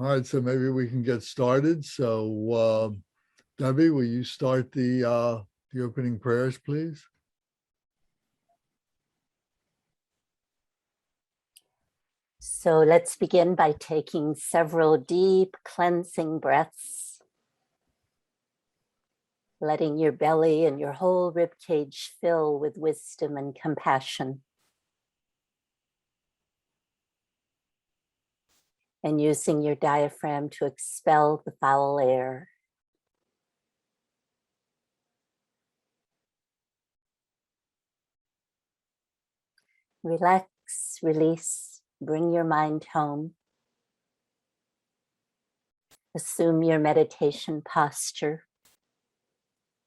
right, so maybe we can get started. So, Debbie, will you start the opening prayers, please? So let's begin by taking several deep cleansing breaths, letting your belly and your whole rib cage fill with wisdom and compassion. And using your diaphragm to expel the foul air. Relax, release, bring your mind home. Assume your meditation posture.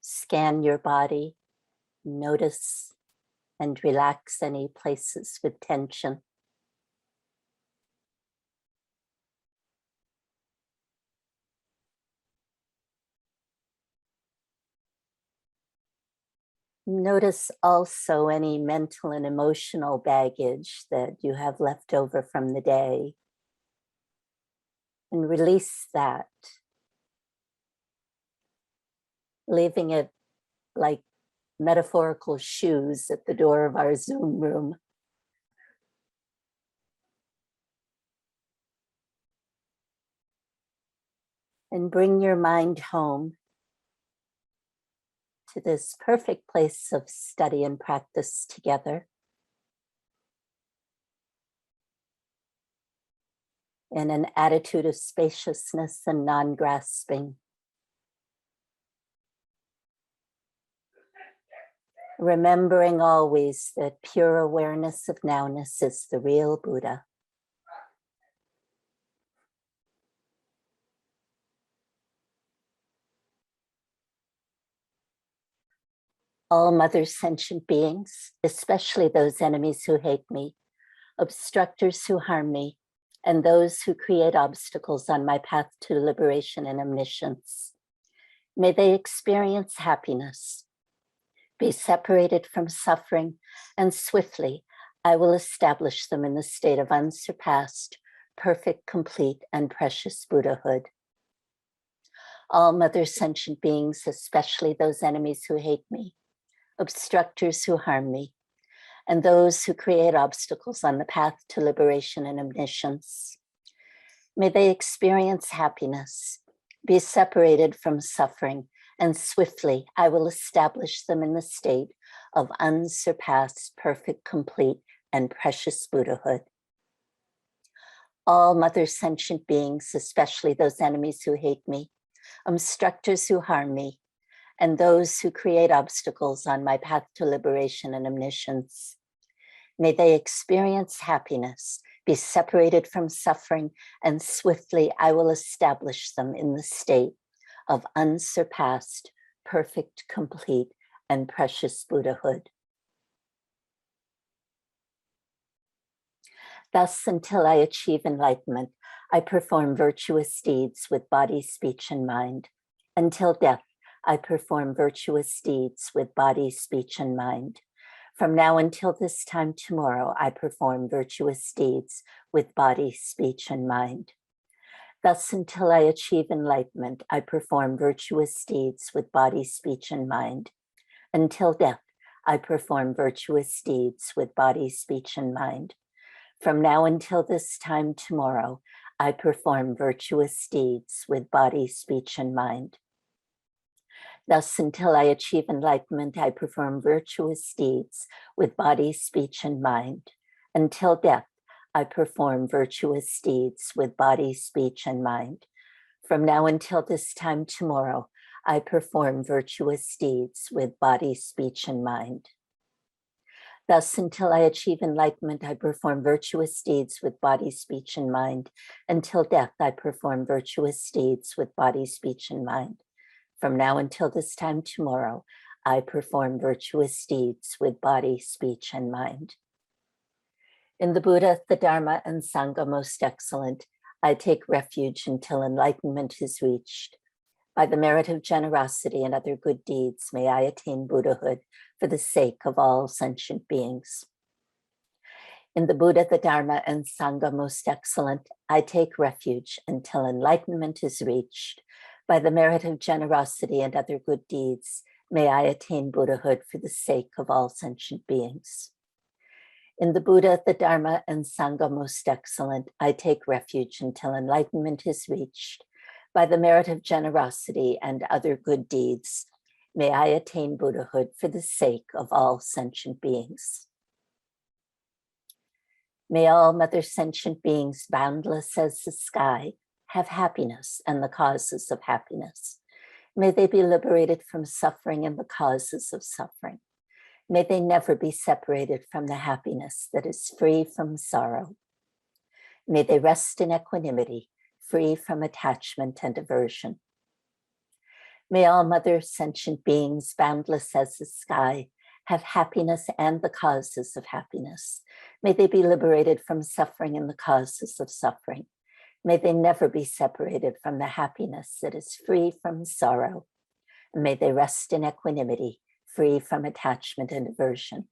Scan your body, notice and relax any places with tension. Notice also any mental and emotional baggage that you have left over from the day, and release that, leaving it like metaphorical shoes at the door of our Zoom room. And bring your mind home to this perfect place of study and practice together. In an attitude of spaciousness and non-grasping. Remembering always that pure awareness of nowness is the real Buddha. All mother sentient beings, especially those enemies who hate me, obstructors who harm me, and those who create obstacles on my path to liberation and omniscience. May they experience happiness, be separated from suffering, and swiftly I will establish them in the state of unsurpassed, perfect, complete, and precious Buddhahood. All mother sentient beings, especially those enemies who hate me, obstructors who harm me, and those who create obstacles on the path to liberation and omniscience. May they experience happiness, be separated from suffering, and swiftly I will establish them in the state of unsurpassed, perfect, complete, and precious Buddhahood. All mother sentient beings, especially those enemies who hate me, obstructors who harm me, and those who create obstacles on my path to liberation and omniscience. May they experience happiness, be separated from suffering, and swiftly I will establish them in the state of unsurpassed, perfect, complete, and precious Buddhahood. Thus, until I achieve enlightenment, I perform virtuous deeds with body, speech, and mind. Until death, I perform virtuous deeds with body, speech, and mind. From now until this time tomorrow, I perform virtuous deeds with body, speech, and mind. Thus, until I achieve enlightenment, I perform virtuous deeds with body, speech, and mind. Until death, I perform virtuous deeds with body, speech, and mind. From now until this time tomorrow, I perform virtuous deeds with body, speech, and mind. Thus, until I achieve enlightenment, I perform virtuous deeds with body, speech, and mind. Until death, I perform virtuous deeds with body, speech, and mind. From now until this time tomorrow, I perform virtuous deeds with body, speech, and mind. Thus, until I achieve enlightenment, I perform virtuous deeds with body, speech, and mind. Until death, I perform virtuous deeds with body, speech, and mind. From now until this time tomorrow, I perform virtuous deeds with body, speech, and mind. In the Buddha, the Dharma, and Sangha most excellent, I take refuge until enlightenment is reached. By the merit of generosity and other good deeds, may I attain Buddhahood for the sake of all sentient beings. In the Buddha, the Dharma, and Sangha most excellent, I take refuge until enlightenment is reached. By the merit of generosity and other good deeds, may I attain Buddhahood for the sake of all sentient beings. In the Buddha, the Dharma, and Sangha most excellent, I take refuge until enlightenment is reached. By the merit of generosity and other good deeds, may I attain Buddhahood for the sake of all sentient beings. May all mother sentient beings, boundless as the sky, have happiness and the causes of happiness. May they be liberated from suffering and the causes of suffering. May they never be separated from the happiness that is free from sorrow. May they rest in equanimity, free from attachment and aversion. May all mother sentient beings, boundless as the sky, have happiness and the causes of happiness. May they be liberated from suffering and the causes of suffering. May they never be separated from the happiness that is free from sorrow. And may they rest in equanimity, free from attachment and aversion.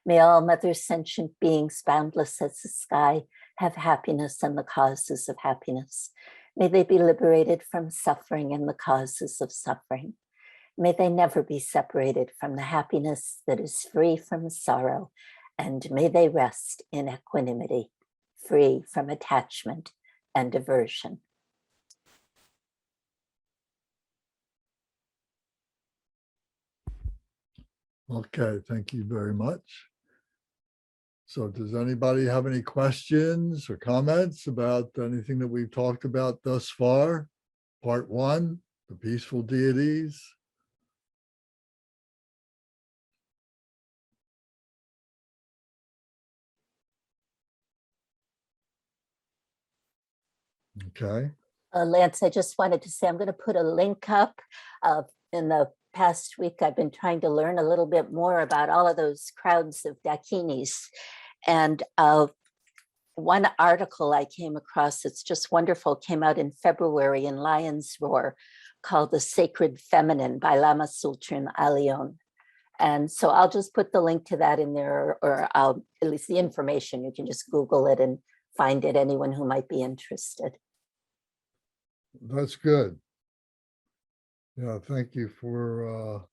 May all mother sentient beings, boundless as the sky, have happiness and the causes of happiness. May they be liberated from suffering and the causes of suffering. May they never be separated from the happiness that is free from sorrow, and may they rest in equanimity, free from attachment and aversion. Okay, thank you very much. So does anybody have any questions or comments about anything that we've talked about thus far? Part one, the peaceful deities. Okay. Lance, I just wanted to say I'm going to put a link up. In the past week, I've been trying to learn a little bit more about all of those crowds of dakinis. And one article I came across, it's just wonderful, came out in February in Lion's Roar, called The Sacred Feminine by Lama Sultran Alion. And so I'll just put the link to that in there, or at least the information. You can just Google it and find it, anyone who might be interested. That's good. Yeah, thank you for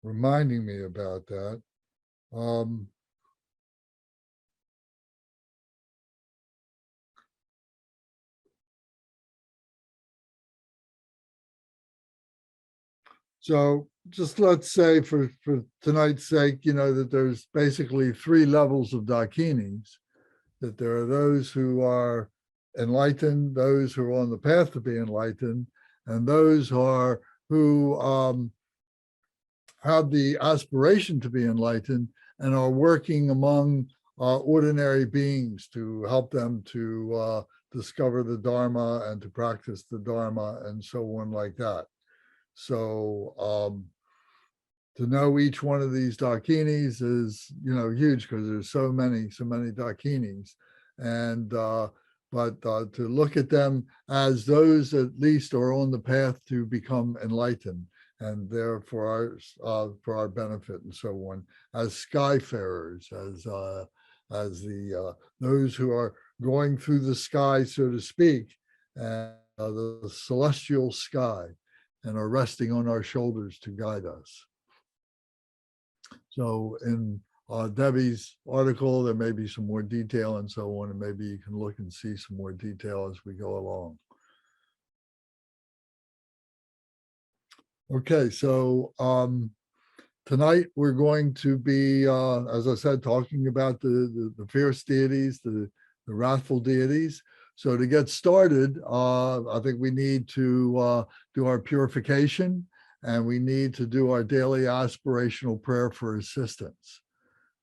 reminding me about that. So just let's say for tonight's sake, that there's basically three levels of dakinis, that there are those who are enlightened, those who are on the path to be enlightened, and those who have the aspiration to be enlightened and are working among ordinary beings to help them to discover the Dharma and to practice the Dharma and so on like that. So to know each one of these dakinis is, huge, because there's so many dakinis. And but to look at them as those at least are on the path to become enlightened, and they're for our benefit and so on, as skyfarers, as those who are going through the sky, so to speak, and the celestial sky, and are resting on our shoulders to guide us. So in Debbie's article, there may be some more detail and so on, and maybe you can look and see some more detail as we go along. Okay, so tonight we're going to be, as I said, talking about the fierce deities, the wrathful deities. So to get started, I think we need to do our purification, and we need to do our daily aspirational prayer for assistance.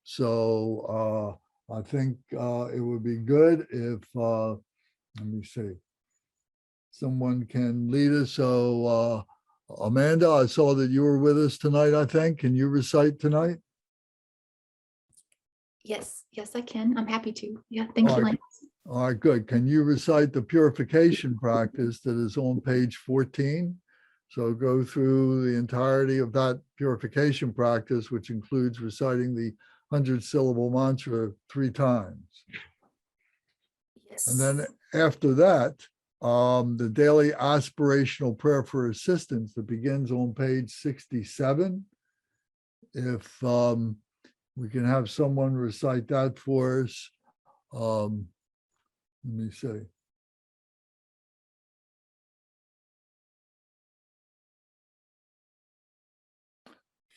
So I think it would be good if, let me see, someone can lead us. So Amanda, I saw that you were with us tonight, I think. Can you recite tonight? Yes, I can. I'm happy to. Yeah, thank you, Lance. All right, good. Can you recite the purification practice that is on page 14? So go through the entirety of that purification practice, which includes reciting the 100-syllable mantra 3 times. Yes. And then after that, the daily aspirational prayer for assistance that begins on page 67. If we can have someone recite that for us. Let me see.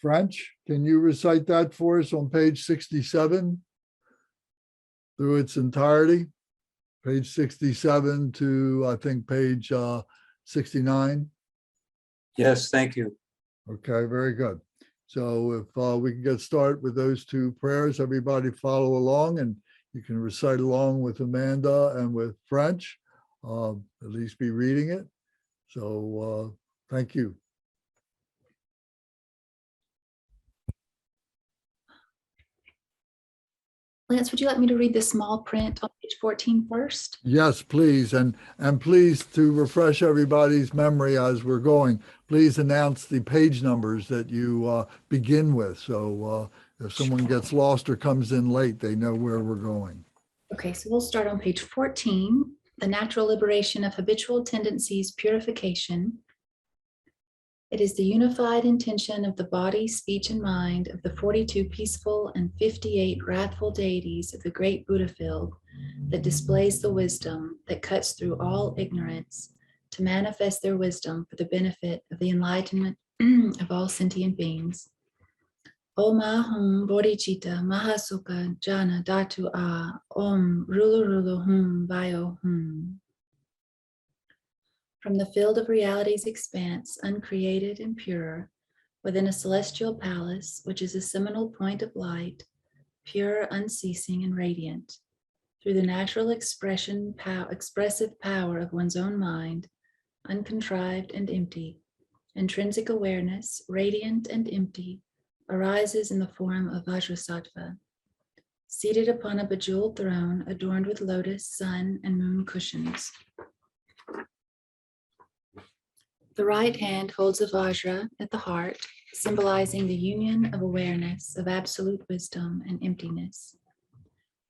French, can you recite that for us on page 67 through its entirety? Page 67 to, I think, page 69. Yes, thank you. Okay, very good. So if we can get started with those 2 prayers, everybody follow along, and you can recite along with Amanda and with French, at least be reading it. So thank you. Lance, would you like me to read the small print on page 14 first? Yes, please. And please, to refresh everybody's memory as we're going, please announce the page numbers that you begin with. So if someone gets lost or comes in late, they know where we're going. Okay, so we'll start on page 14, the natural liberation of habitual tendencies, purification. It is the unified intention of the body, speech, and mind of the 42 peaceful and 58 wrathful deities of the great Buddha field that displays the wisdom that cuts through all ignorance to manifest their wisdom for the benefit of the enlightenment of all sentient beings. Om Ahum Bodhicitta Mahasukha Jana Datu A Om Rulu Rulu Hum Bio Hum. From the field of reality's expanse, uncreated and pure, within a celestial palace, which is a seminal point of light, pure, unceasing, and radiant, through the natural expressive power of one's own mind, uncontrived and empty, intrinsic awareness, radiant and empty, arises in the form of Vajrasattva, seated upon a bejeweled throne adorned with lotus, sun, and moon cushions. The right hand holds a Vajra at the heart, symbolizing the union of awareness of absolute wisdom and emptiness.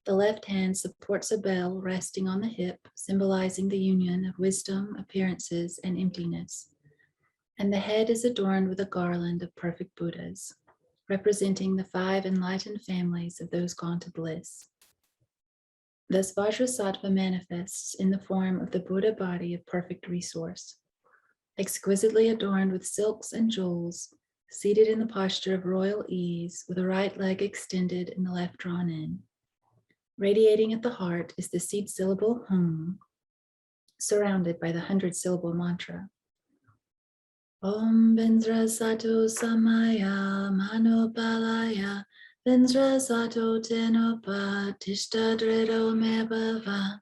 The left hand supports a bell resting on the hip, symbolizing the union of wisdom, appearances, and emptiness. And the head is adorned with a garland of perfect Buddhas, representing the 5 enlightened families of those gone to bliss. Thus, Vajrasattva manifests in the form of the Buddha body of perfect resource, exquisitely adorned with silks and jewels, seated in the posture of royal ease, with the right leg extended and the left drawn in. Radiating at the heart is the seed syllable Hum, surrounded by the 100-syllable mantra. Om Vensra Sato Samaya Manopalaya Vensra Sato Tenopa Tishta Dredo Me Bhava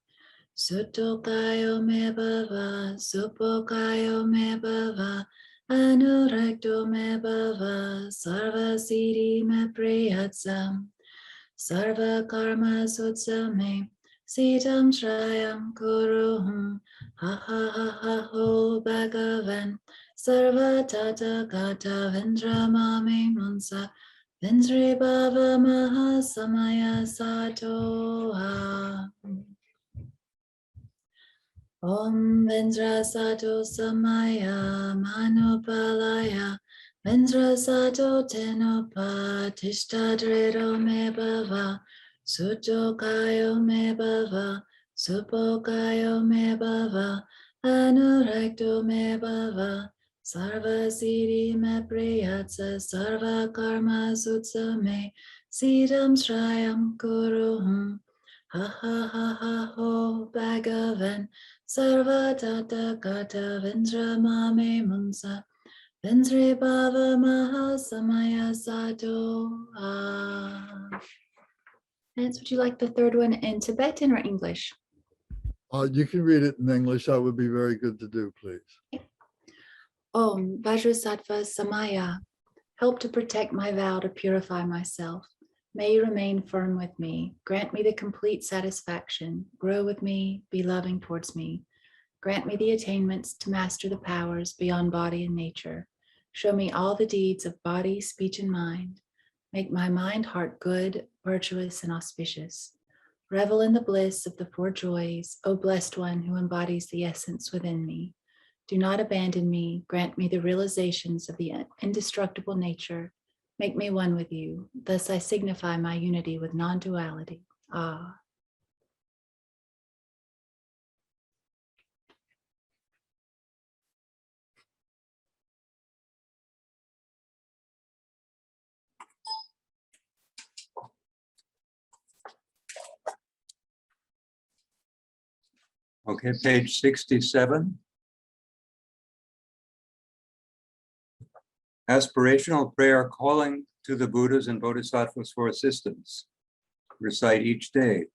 Sutokayo Me Bhava Supokayo Me Bhava Anurakto Me Bhava Sarva Siddhi Me Priyatsam Sarva Karma Sutsame Sitam Shrayam Kuruhum Ha Ha Ha Ha Ho Bhagavan Sarva Tata Gata Vendra Mame Mansa Vendri Bhava Maha Samaya Sato Ha Om Vendra Sato Samaya Manupalaya Vendra Sato Tenopa Tishta Dredo Me Bhava Sutokayo Me Bhava Supokayo Me Bhava Anurakto Me Bhava Sarva Siddhi Me Priyatsa Sarva Karma Sutsame Siddham Shrayam Kuruhum Ha Ha Ha Ha Ho Bhagavan Sarva Tata Gata Vendra Mame Munsa Vendri Bhava Maha Samaya Sato Ha. Lance, would you like the third one in Tibetan or English? You can read it in English. That would be very good to do, please. Om Vajrasattva Samaya, help to protect my vow to purify myself. May you remain firm with me. Grant me the complete satisfaction. Grow with me. Be loving towards me. Grant me the attainments to master the powers beyond body and nature. Show me all the deeds of body, speech, and mind. Make my mind, heart good, virtuous, and auspicious. Revel in the bliss of the four joys, O blessed one who embodies the essence within me. Do not abandon me. Grant me the realizations of the indestructible nature. Make me one with you. Thus I signify my unity with non-duality. Ah. Okay, page 67. Aspirational prayer calling to the Buddhas and Bodhisattvas for assistance. Recite each day.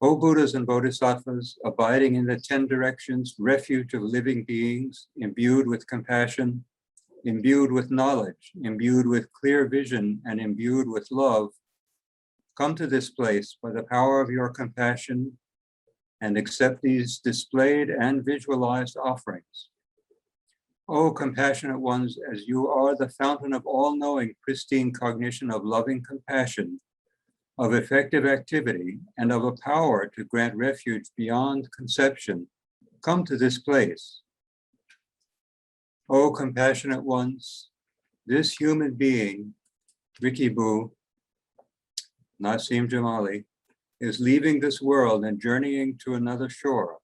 O Buddhas and Bodhisattvas, abiding in the 10 directions, refuge of living beings, imbued with compassion, imbued with knowledge, imbued with clear vision, and imbued with love, come to this place by the power of your compassion and accept these displayed and visualized offerings. O compassionate ones, as you are the fountain of all-knowing, pristine cognition of loving compassion, of effective activity, and of a power to grant refuge beyond conception, come to this place. O compassionate ones, this human being, Rikibu, Nassim Jamali, is leaving this world and journeying to another shore.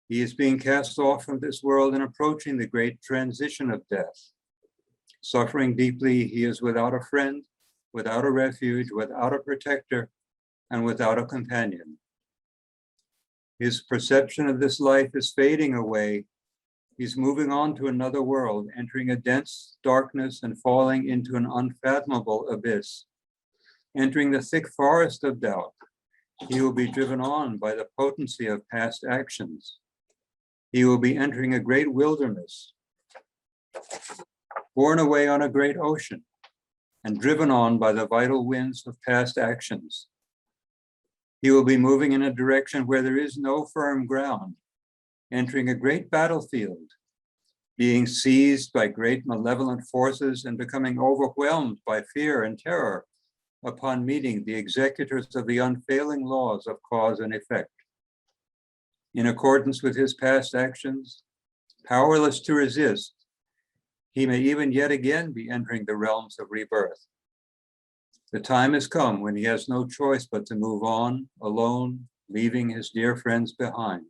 He is being cast off from this world and approaching the great transition of death. Suffering deeply, he is without a friend, without a refuge, without a protector, and without a companion. His perception of this life is fading away. He's moving on to another world, entering a dense darkness and falling into an unfathomable abyss. Entering the thick forest of doubt, he will be driven on by the potency of past actions. He will be entering a great wilderness, borne away on a great ocean, and driven on by the vital winds of past actions. He will be moving in a direction where there is no firm ground, entering a great battlefield, being seized by great malevolent forces and becoming overwhelmed by fear and terror upon meeting the executors of the unfailing laws of cause and effect. In accordance with his past actions, powerless to resist, he may even yet again be entering the realms of rebirth. The time has come when he has no choice but to move on alone, leaving his dear friends behind.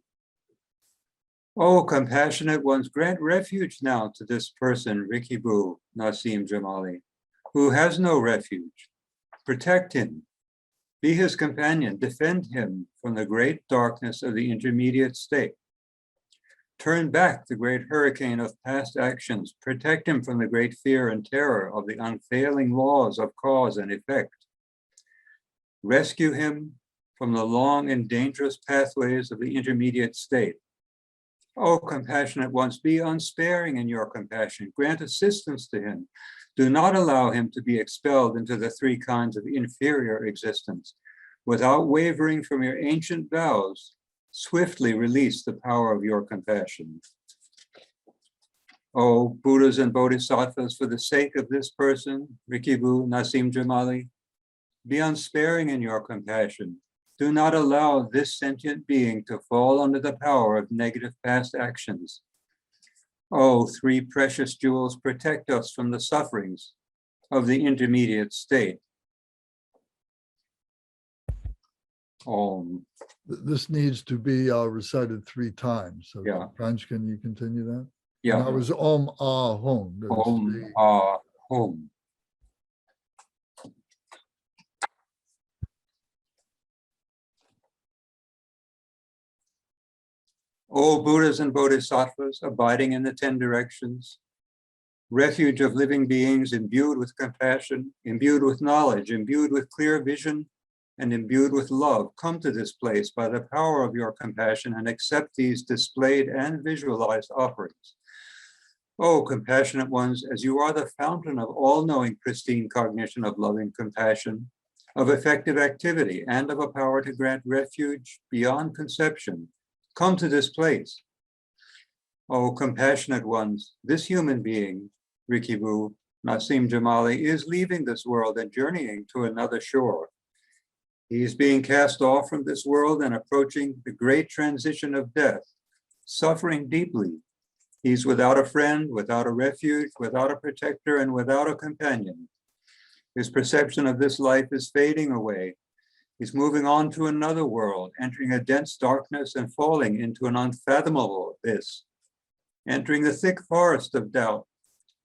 Oh, compassionate ones, grant refuge now to this person, Rikibu, Nassim Jamali, who has no refuge. Protect him, be his companion, defend him from the great darkness of the intermediate state. Turn back the great hurricane of past actions, protect him from the great fear and terror of the unfailing laws of cause and effect. Rescue him from the long and dangerous pathways of the intermediate state. Oh, compassionate ones, be unsparing in your compassion, grant assistance to him. Do not allow him to be expelled into the 3 kinds of inferior existence. Without wavering from your ancient vows, swiftly release the power of your compassion. Oh, Buddhas and Bodhisattvas, for the sake of this person, Rikibu, Nassim Jamali, be unsparing in your compassion. Do not allow this sentient being to fall under the power of negative past actions. Oh, 3 precious jewels, protect us from the sufferings of the intermediate state. This needs to be recited 3 times. So Yeah. French, can you continue that? Yeah. And that was Om Ah Hum. Ah Hum. O Buddhas and Bodhisattvas, abiding in the 10 directions, refuge of living beings imbued with compassion, imbued with knowledge, imbued with clear vision, and imbued with love, come to this place by the power of your compassion and accept these displayed and visualized offerings. O compassionate ones, as you are the fountain of all-knowing pristine cognition of loving compassion, of effective activity, and of a power to grant refuge beyond conception, come to this place. O compassionate ones, this human being, Rikibu, Nasim Jamali, is leaving this world and journeying to another shore. He is being cast off from this world and approaching the great transition of death, suffering deeply. He's without a friend, without a refuge, without a protector, and without a companion. His perception of this life is fading away. He's moving on to another world, entering a dense darkness and falling into an unfathomable abyss. Entering the thick forest of doubt,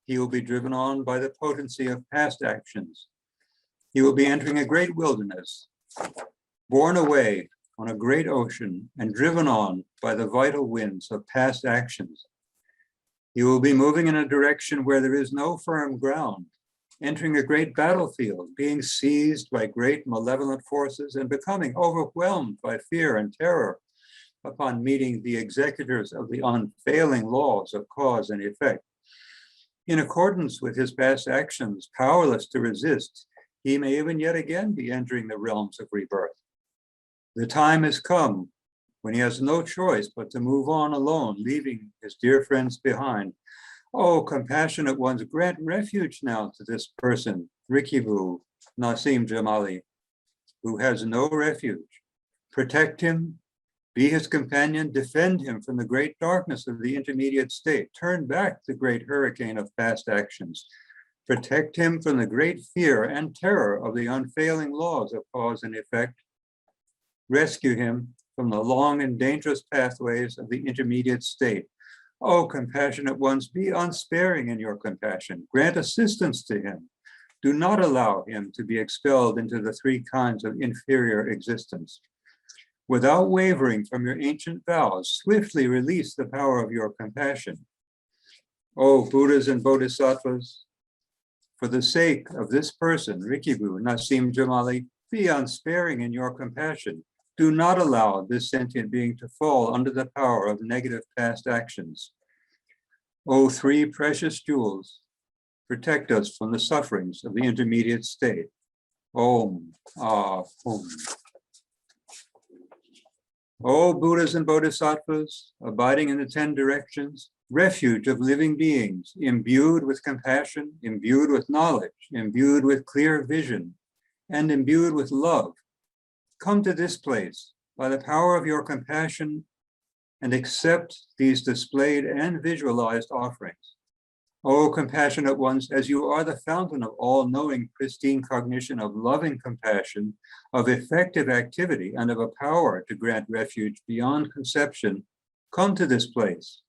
he will be driven on by the potency of past actions. He will be entering a great wilderness, borne away on a great ocean and driven on by the vital winds of past actions. He will be moving in a direction where there is no firm ground, entering a great battlefield, being seized by great malevolent forces and becoming overwhelmed by fear and terror upon meeting the executors of the unfailing laws of cause and effect. In accordance with his past actions, powerless to resist, he may even yet again be entering the realms of rebirth. The time has come when he has no choice but to move on alone, leaving his dear friends behind. Oh, compassionate ones, grant refuge now to this person, Rikibu, Nasim Jamali, who has no refuge. Protect him, be his companion, defend him from the great darkness of the intermediate state. Turn back the great hurricane of past actions. Protect him from the great fear and terror of the unfailing laws of cause and effect. Rescue him from the long and dangerous pathways of the intermediate state. Oh, compassionate ones, be unsparing in your compassion. Grant assistance to him. Do not allow him to be expelled into the three kinds of inferior existence. Without wavering from your ancient vows, swiftly release the power of your compassion. Oh, Buddhas and Bodhisattvas, for the sake of this person, Rikibu, Nasim Jamali, be unsparing in your compassion. Do not allow this sentient being to fall under the power of negative past actions. O three precious jewels, protect us from the sufferings of the intermediate state. Om, Ah, Om. O Buddhas and Bodhisattvas, abiding in the 10 directions, refuge of living beings, imbued with compassion, imbued with knowledge, imbued with clear vision, and imbued with love, come to this place by the power of your compassion and accept these displayed and visualized offerings. O compassionate ones, as you are the fountain of all-knowing, pristine cognition, of loving compassion, of effective activity, and of a power to grant refuge beyond conception, come to this place.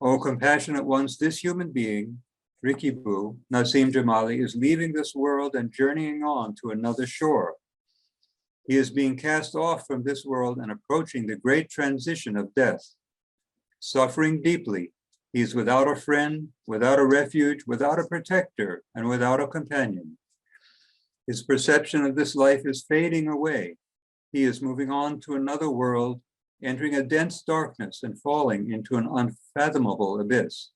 O compassionate ones, this human being, Rikibu, Nasim Jamali, is leaving this world and journeying on to another shore. He is being cast off from this world and approaching the great transition of death. Suffering deeply, he is without a friend, without a refuge, without a protector, and without a companion. His perception of this life is fading away. He is moving on to another world, entering a dense darkness and falling into an unfathomable abyss.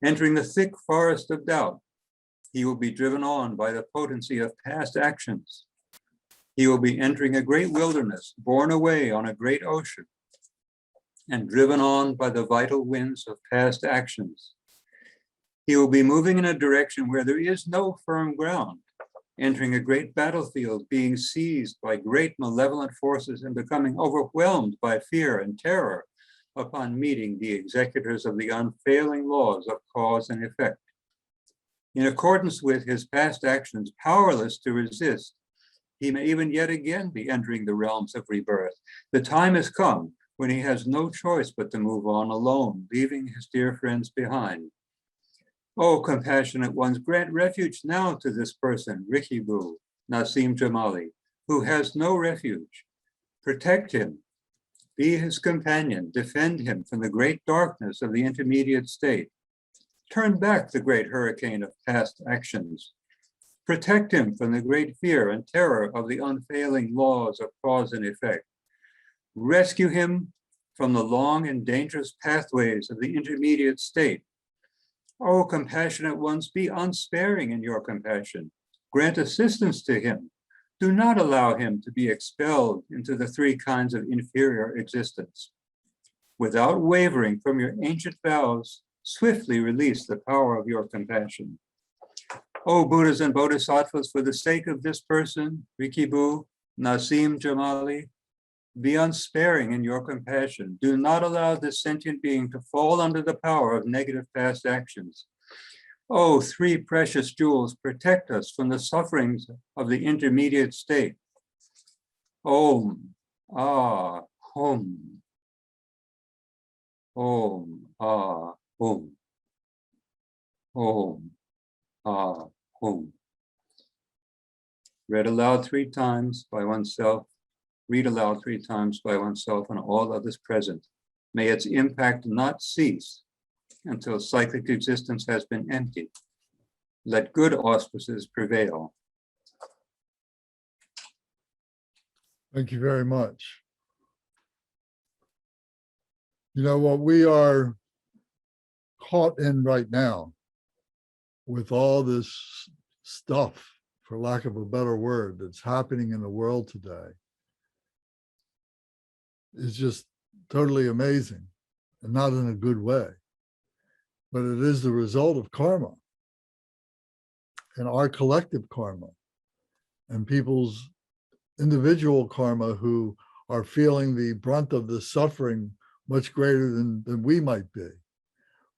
Entering the thick forest of doubt, he will be driven on by the potency of past actions. He will be entering a great wilderness, borne away on a great ocean, and driven on by the vital winds of past actions. He will be moving in a direction where there is no firm ground, entering a great battlefield, being seized by great malevolent forces and becoming overwhelmed by fear and terror upon meeting the executors of the unfailing laws of cause and effect. In accordance with his past actions, powerless to resist, he may even yet again be entering the realms of rebirth. The time has come when he has no choice but to move on alone, leaving his dear friends behind. Oh, compassionate ones, grant refuge now to this person, Rikibu, Nasim Jamali, who has no refuge. Protect him, be his companion, defend him from the great darkness of the intermediate state. Turn back the great hurricane of past actions. Protect him from the great fear and terror of the unfailing laws of cause and effect. Rescue him from the long and dangerous pathways of the intermediate state. Oh, compassionate ones, be unsparing in your compassion. Grant assistance to him. Do not allow him to be expelled into the three kinds of inferior existence. Without wavering from your ancient vows, swiftly release the power of your compassion. O Buddhas and Bodhisattvas, for the sake of this person, Rikibu, Nasim Jamali, be unsparing in your compassion. Do not allow this sentient being to fall under the power of negative past actions. O three precious jewels, protect us from the sufferings of the intermediate state. Om, Ah, Hum. Om, Ah, Hum. Om, Ah, Hum. Read aloud 3 times by oneself. Read aloud 3 times by oneself and all others present. May its impact not cease until cyclic existence has been emptied. Let good auspices prevail. Thank you very much. You know, what we are caught in right now with all this stuff, for lack of a better word, that's happening in the world today is just totally amazing, and not in a good way. But it is the result of karma and our collective karma and people's individual karma who are feeling the brunt of the suffering much greater than we might be.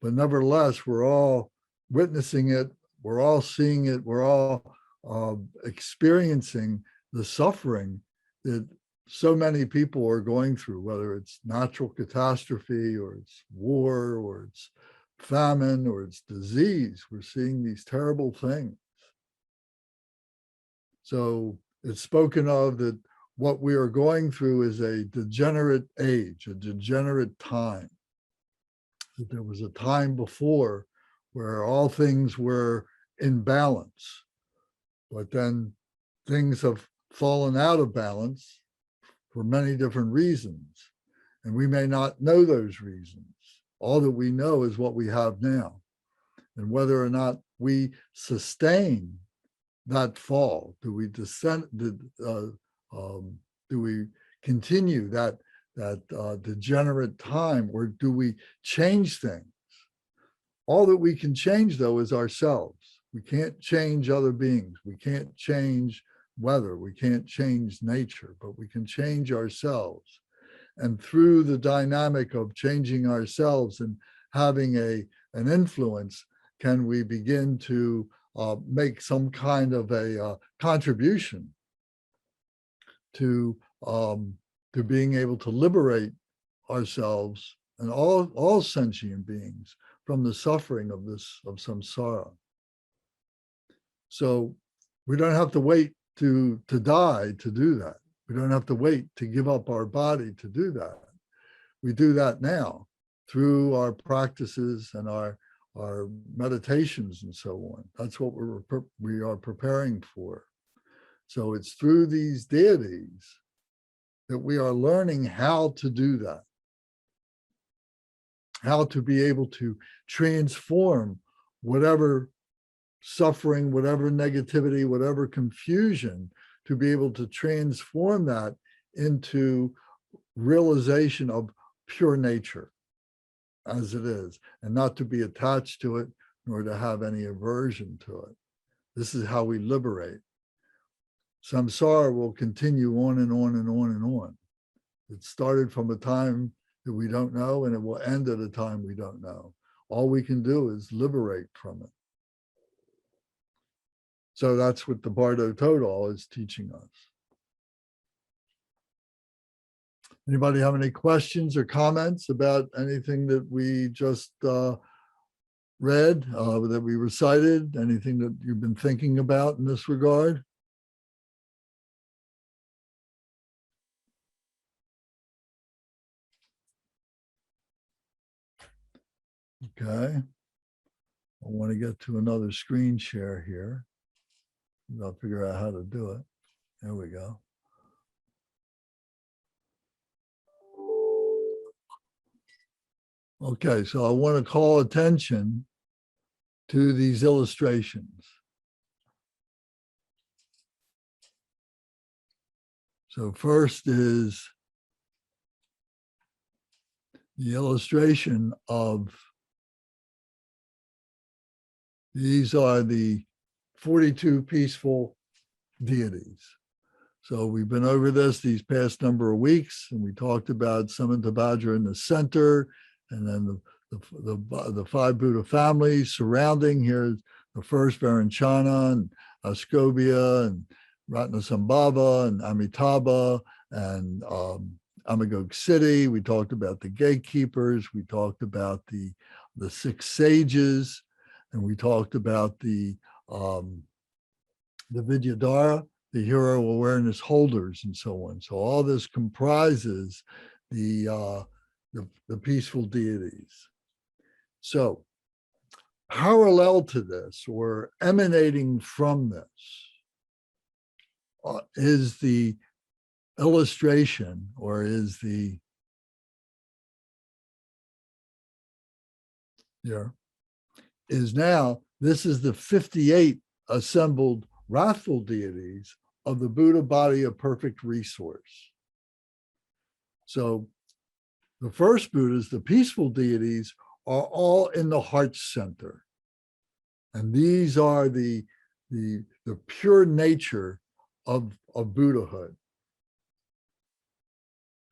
But nevertheless, we're all witnessing it, we're all seeing it, we're all experiencing the suffering that so many people are going through, whether it's natural catastrophe or it's war or it's famine or it's disease. We're seeing these terrible things. So it's spoken of that what we are going through is a degenerate age, a degenerate time. That there was a time before where all things were in balance, but then things have fallen out of balance for many different reasons. And we may not know those reasons. All that we know is what we have now. And whether or not we sustain that fall, do we descend, do we continue that degenerate time, or do we change things? All that we can change, though, is ourselves. We can't change other beings. We can't change weather. We can't change nature, but we can change ourselves. And through the dynamic of changing ourselves and having an influence, can we begin to make some kind of a contribution to being able to liberate ourselves and all sentient beings from the suffering of samsara. So we don't have to wait to die to do that. We don't have to wait to give up our body to do that. We do that now through our practices and our meditations and so on. That's what we are preparing for. So it's through these deities that we are learning how to do that, how to be able to transform whatever suffering, whatever negativity, whatever confusion, to be able to transform that into realization of pure nature as it is, and not to be attached to it, nor to have any aversion to it. This is how we liberate. Samsara will continue on and on and on and on. It started from a time that we don't know, and it will end at a time we don't know. All we can do is liberate from it. So that's what the Bardo Todal is teaching us. Anybody have any questions or comments about anything that we just read, that we recited, anything that you've been thinking about in this regard? Okay. I want to get to another screen share here. I'll figure out how to do it. There we go. Okay, so I want to call attention to these illustrations. So first is the illustration of These are the 42 peaceful deities. So we've been over this these past number of weeks, and we talked about Samantabhadra in the center, and then the five Buddha families surrounding. Here's the first Varanchana and Ascobia and Ratnasambhava and Amitabha and Amagog City. We talked about the gatekeepers. We talked about the six sages, and we talked about the Vidyadhara, the hero awareness holders, and so on. So all this comprises the peaceful deities. So parallel to this, or emanating from this, is the illustration, or is the now, this is the 58 assembled wrathful deities of the Buddha body of perfect resource. So the first Buddhas, the peaceful deities, are all in the heart center. And these are the pure nature of Buddhahood.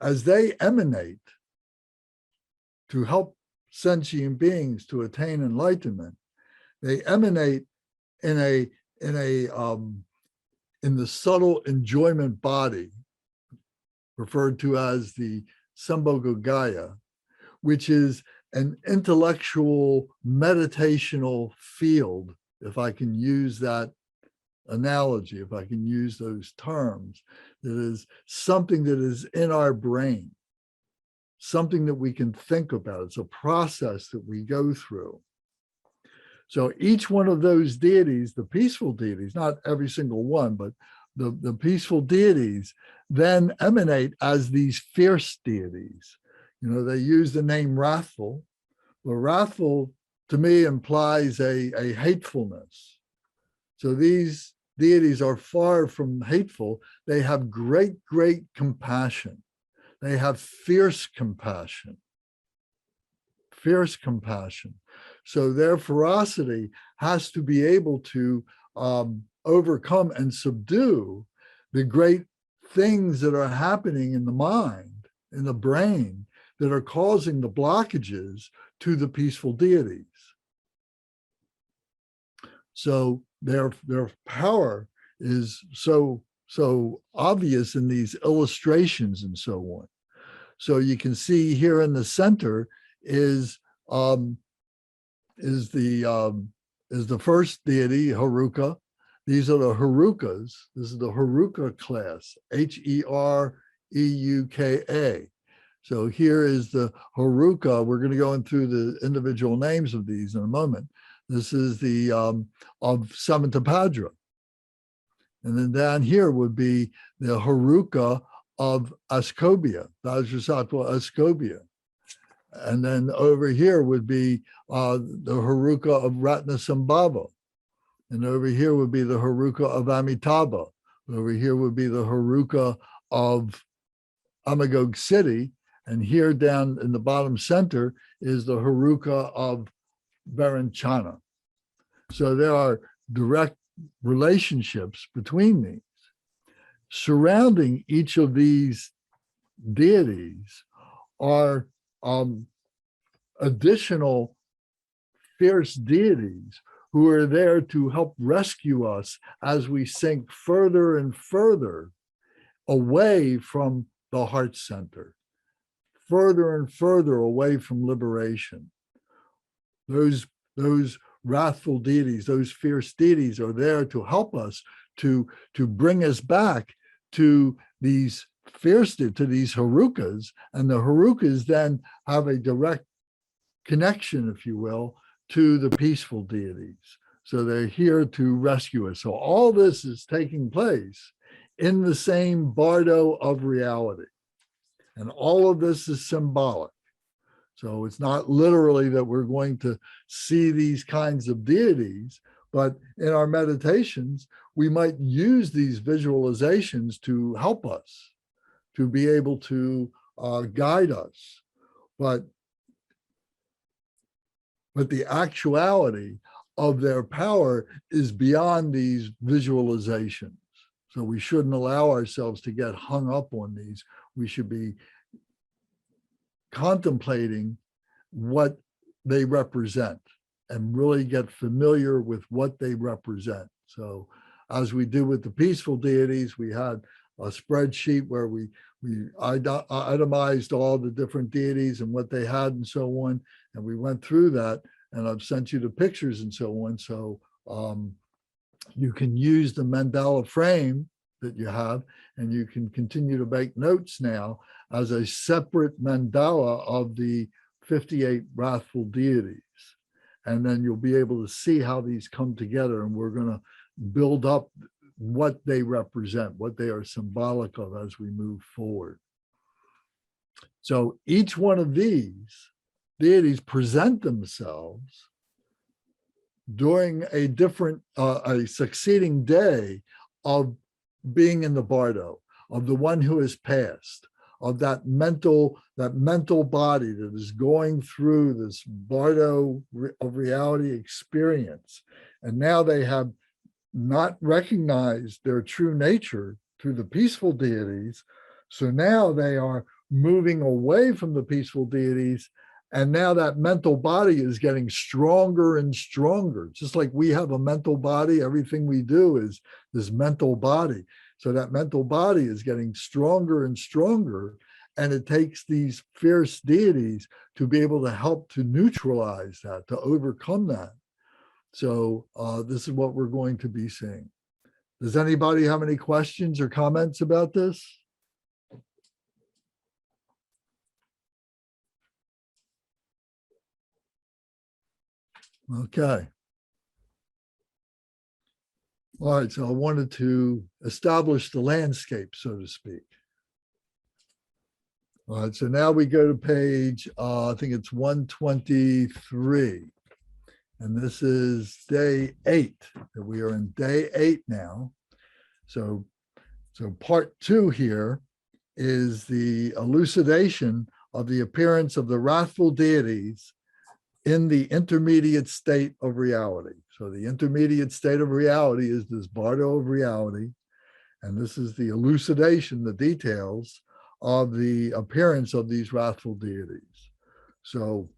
As they emanate to help sentient beings to attain enlightenment, they emanate in the subtle enjoyment body, referred to as the Sambhogagaya, which is an intellectual meditational field, if I can use that analogy, if I can use those terms, that is something that is in our brain, something that we can think about. It's a process that we go through. So each one of those deities, the peaceful deities, not every single one, but the peaceful deities then emanate as these fierce deities. You know, they use the name wrathful. Well, wrathful to me implies a hatefulness. So these deities are far from hateful. They have great compassion. They have fierce compassion. Fierce compassion. So their ferocity has to be able to overcome and subdue the great things that are happening in the mind, in the brain, that are causing the blockages to the peaceful deities. So their power is so obvious in these illustrations and so on. So you can see here in the center is the first deity, Heruka. These are the Herukas. This is the Heruka class, H-E-R-E-U-K-A. So here is the Heruka. We're going to go into the individual names of these in a moment. This is the of Samantabhadra. And then down here would be the Heruka of Ascobia, Vajrasattva Ascobia. And then over here would be the Heruka of Ratnasambhava. And over here would be the Heruka of Amitabha. Over here would be the Heruka of Amagog City. And here down in the bottom center is the Heruka of Varanchana. So there are direct relationships between these. Surrounding each of these deities are additional fierce deities who are there to help rescue us as we sink further and further away from the heart center, further and further away from liberation. Those wrathful deities, those fierce deities are there to help us to bring us back to these to these Herukas, and the Herukas then have a direct connection, if you will, to the peaceful deities. So they're here to rescue us. So all this is taking place in the same Bardo of reality. And all of this is symbolic. So it's not literally that we're going to see these kinds of deities, but in our meditations, we might use these visualizations to help us, to be able to guide us. But the actuality of their power is beyond these visualizations. So we shouldn't allow ourselves to get hung up on these. We should be contemplating what they represent and really get familiar with what they represent. So as we do with the peaceful deities, we had a spreadsheet where we itemized all the different deities and what they had and so on. And we went through that, and I've sent you the pictures and so on. So you can use the mandala frame that you have, and you can continue to make notes now as a separate mandala of the 58 wrathful deities. And then you'll be able to see how these come together, and we're going to build up what they represent, what they are symbolic of as we move forward. So each one of these deities present themselves during a different, a succeeding day of being in the Bardo, of the one who has passed, of that mental body that is going through this Bardo of reality experience. And now they have not recognized their true nature through the peaceful deities. So now they are moving away from the peaceful deities. And now that mental body is getting stronger and stronger. Just like we have a mental body, everything we do is this mental body. So that mental body is getting stronger and stronger. And it takes these fierce deities to be able to help to neutralize that, to overcome that. So this is what we're going to be seeing. Does anybody have any questions or comments about this? Okay. All right, so I wanted to establish the landscape, so to speak. All right, so now we go to page, I think it's 123. And this is day 8. We are in day 8 now. So part 2 here is the elucidation of the appearance of the wrathful deities in the intermediate state of reality. So the intermediate state of reality is this Bardo of reality. And this is the elucidation, the details of the appearance of these wrathful deities. So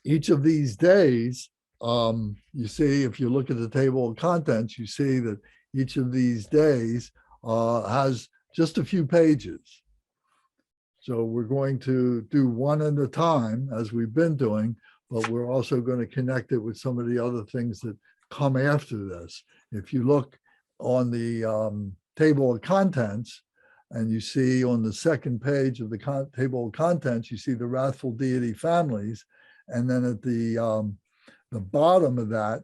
each of these days, you see, if you look at the table of contents, you see that each of these days has just a few pages. So we're going to do one at a time, as we've been doing, but we're also going to connect it with some of the other things that come after this. If you look on the table of contents, and you see on the second page of the table of contents, you see the wrathful deity families, and then at the bottom of that,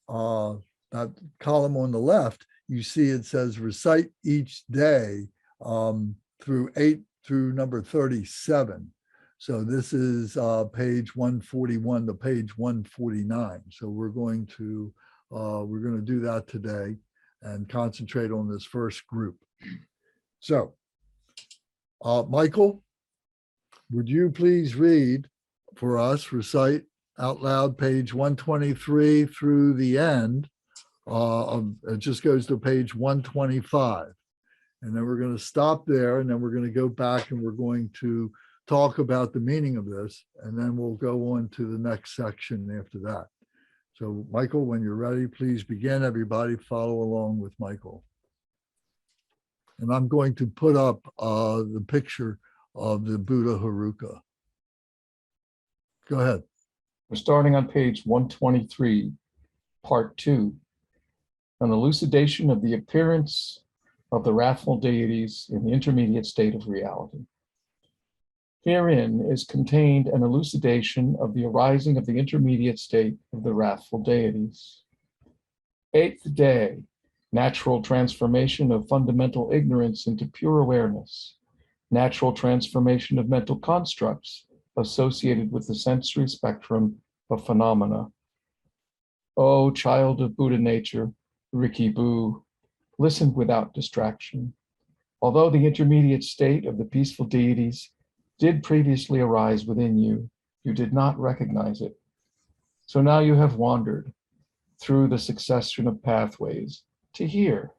that column on the left, you see it says recite each day through 8 through number 37. So this is page 141 to page 149. So we're going to do that today and concentrate on this first group. So, Michael, would you please read for us, recite out loud page 123 through the end. It just goes to page 125. And then we're going to stop there, and then we're going to go back and we're going to talk about the meaning of this, and then we'll go on to the next section after that. So Michael, when you're ready, please begin. Everybody follow along with Michael. And I'm going to put up the picture of the Buddha Haruka. Go ahead. We're starting on page 123, part 2, an elucidation of the appearance of the wrathful deities in the intermediate state of reality. Herein is contained an elucidation of the arising of the intermediate state of the wrathful deities. 8th day, natural transformation of fundamental ignorance into pure awareness, natural transformation of mental constructs associated with the sensory spectrum of phenomena. O child of Buddha nature, Riki Bu, listen without distraction. Although the intermediate state of the peaceful deities did previously arise within you, you did not recognize it. So now you have wandered. through the succession of pathways to here.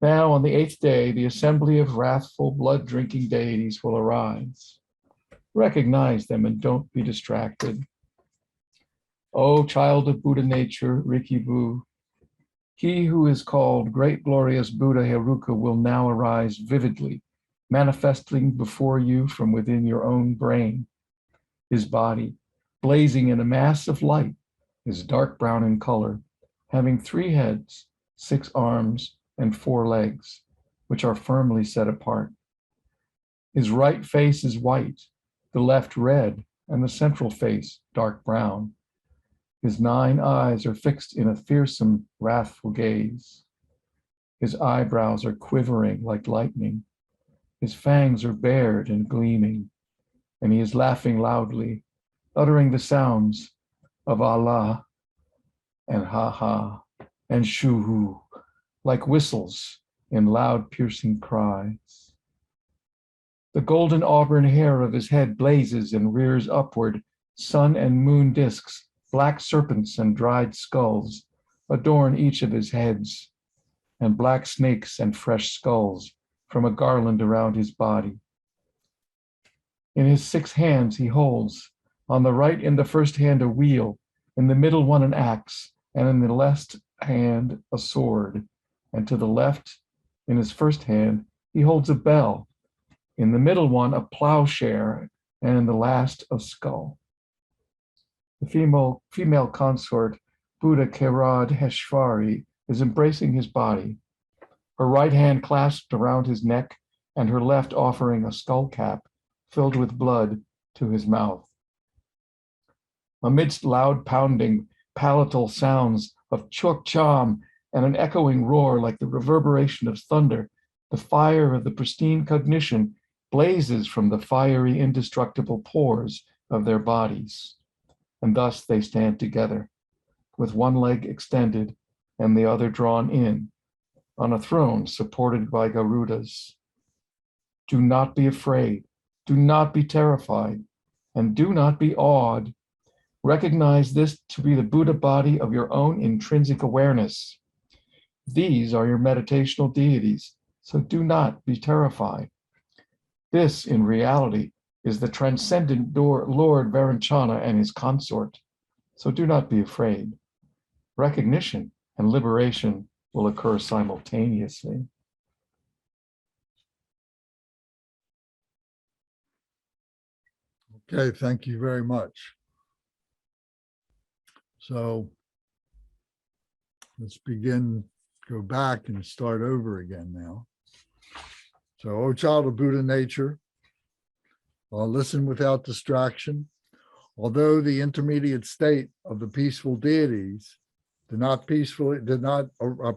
Now, on the 8th day, the assembly of wrathful, blood-drinking deities will arise. Recognize them and don't be distracted. O child of Buddha nature, Rikibu, he who is called great glorious Buddha Heruka will now arise vividly, manifesting before you from within your own brain. His body, blazing in a mass of light, is dark brown in color, having 3 heads, 6 arms, and 4 legs, which are firmly set apart. His right face is white, the left red, and the central face dark brown. His 9 eyes are fixed in a fearsome, wrathful gaze. His eyebrows are quivering like lightning. His fangs are bared and gleaming, and he is laughing loudly, uttering the sounds of Allah and ha ha and shuhu, like whistles in loud piercing cries. The golden auburn hair of his head blazes and rears upward. Sun and moon discs, black serpents and dried skulls adorn each of his heads, and black snakes and fresh skulls from a garland around his body. In his 6 hands he holds, on the right in the first hand a wheel, in the middle one an axe, and in the left hand a sword, and to the left in his first hand he holds a bell, in the middle one a plowshare, and in the last a skull. The female consort, Buddha Kerad Heshvari, is embracing his body, her right hand clasped around his neck and her left offering a skull cap filled with blood to his mouth. Amidst loud pounding, palatal sounds of chok cham and an echoing roar like the reverberation of thunder, the fire of the pristine cognition blazes from the fiery, indestructible pores of their bodies. And thus they stand together, with one leg extended and the other drawn in, on a throne supported by Garudas. Do not be afraid, do not be terrified, and do not be awed. Recognize this to be the Buddha body of your own intrinsic awareness. These are your meditational deities, so do not be terrified. This, in reality, is the transcendent Lord Varanchana and his consort, so do not be afraid. Recognition and liberation will occur simultaneously. Okay, thank you very much. So let's begin, go back and start over again now. So, O child of Buddha nature, listen without distraction. Although the intermediate state of the peaceful deities did not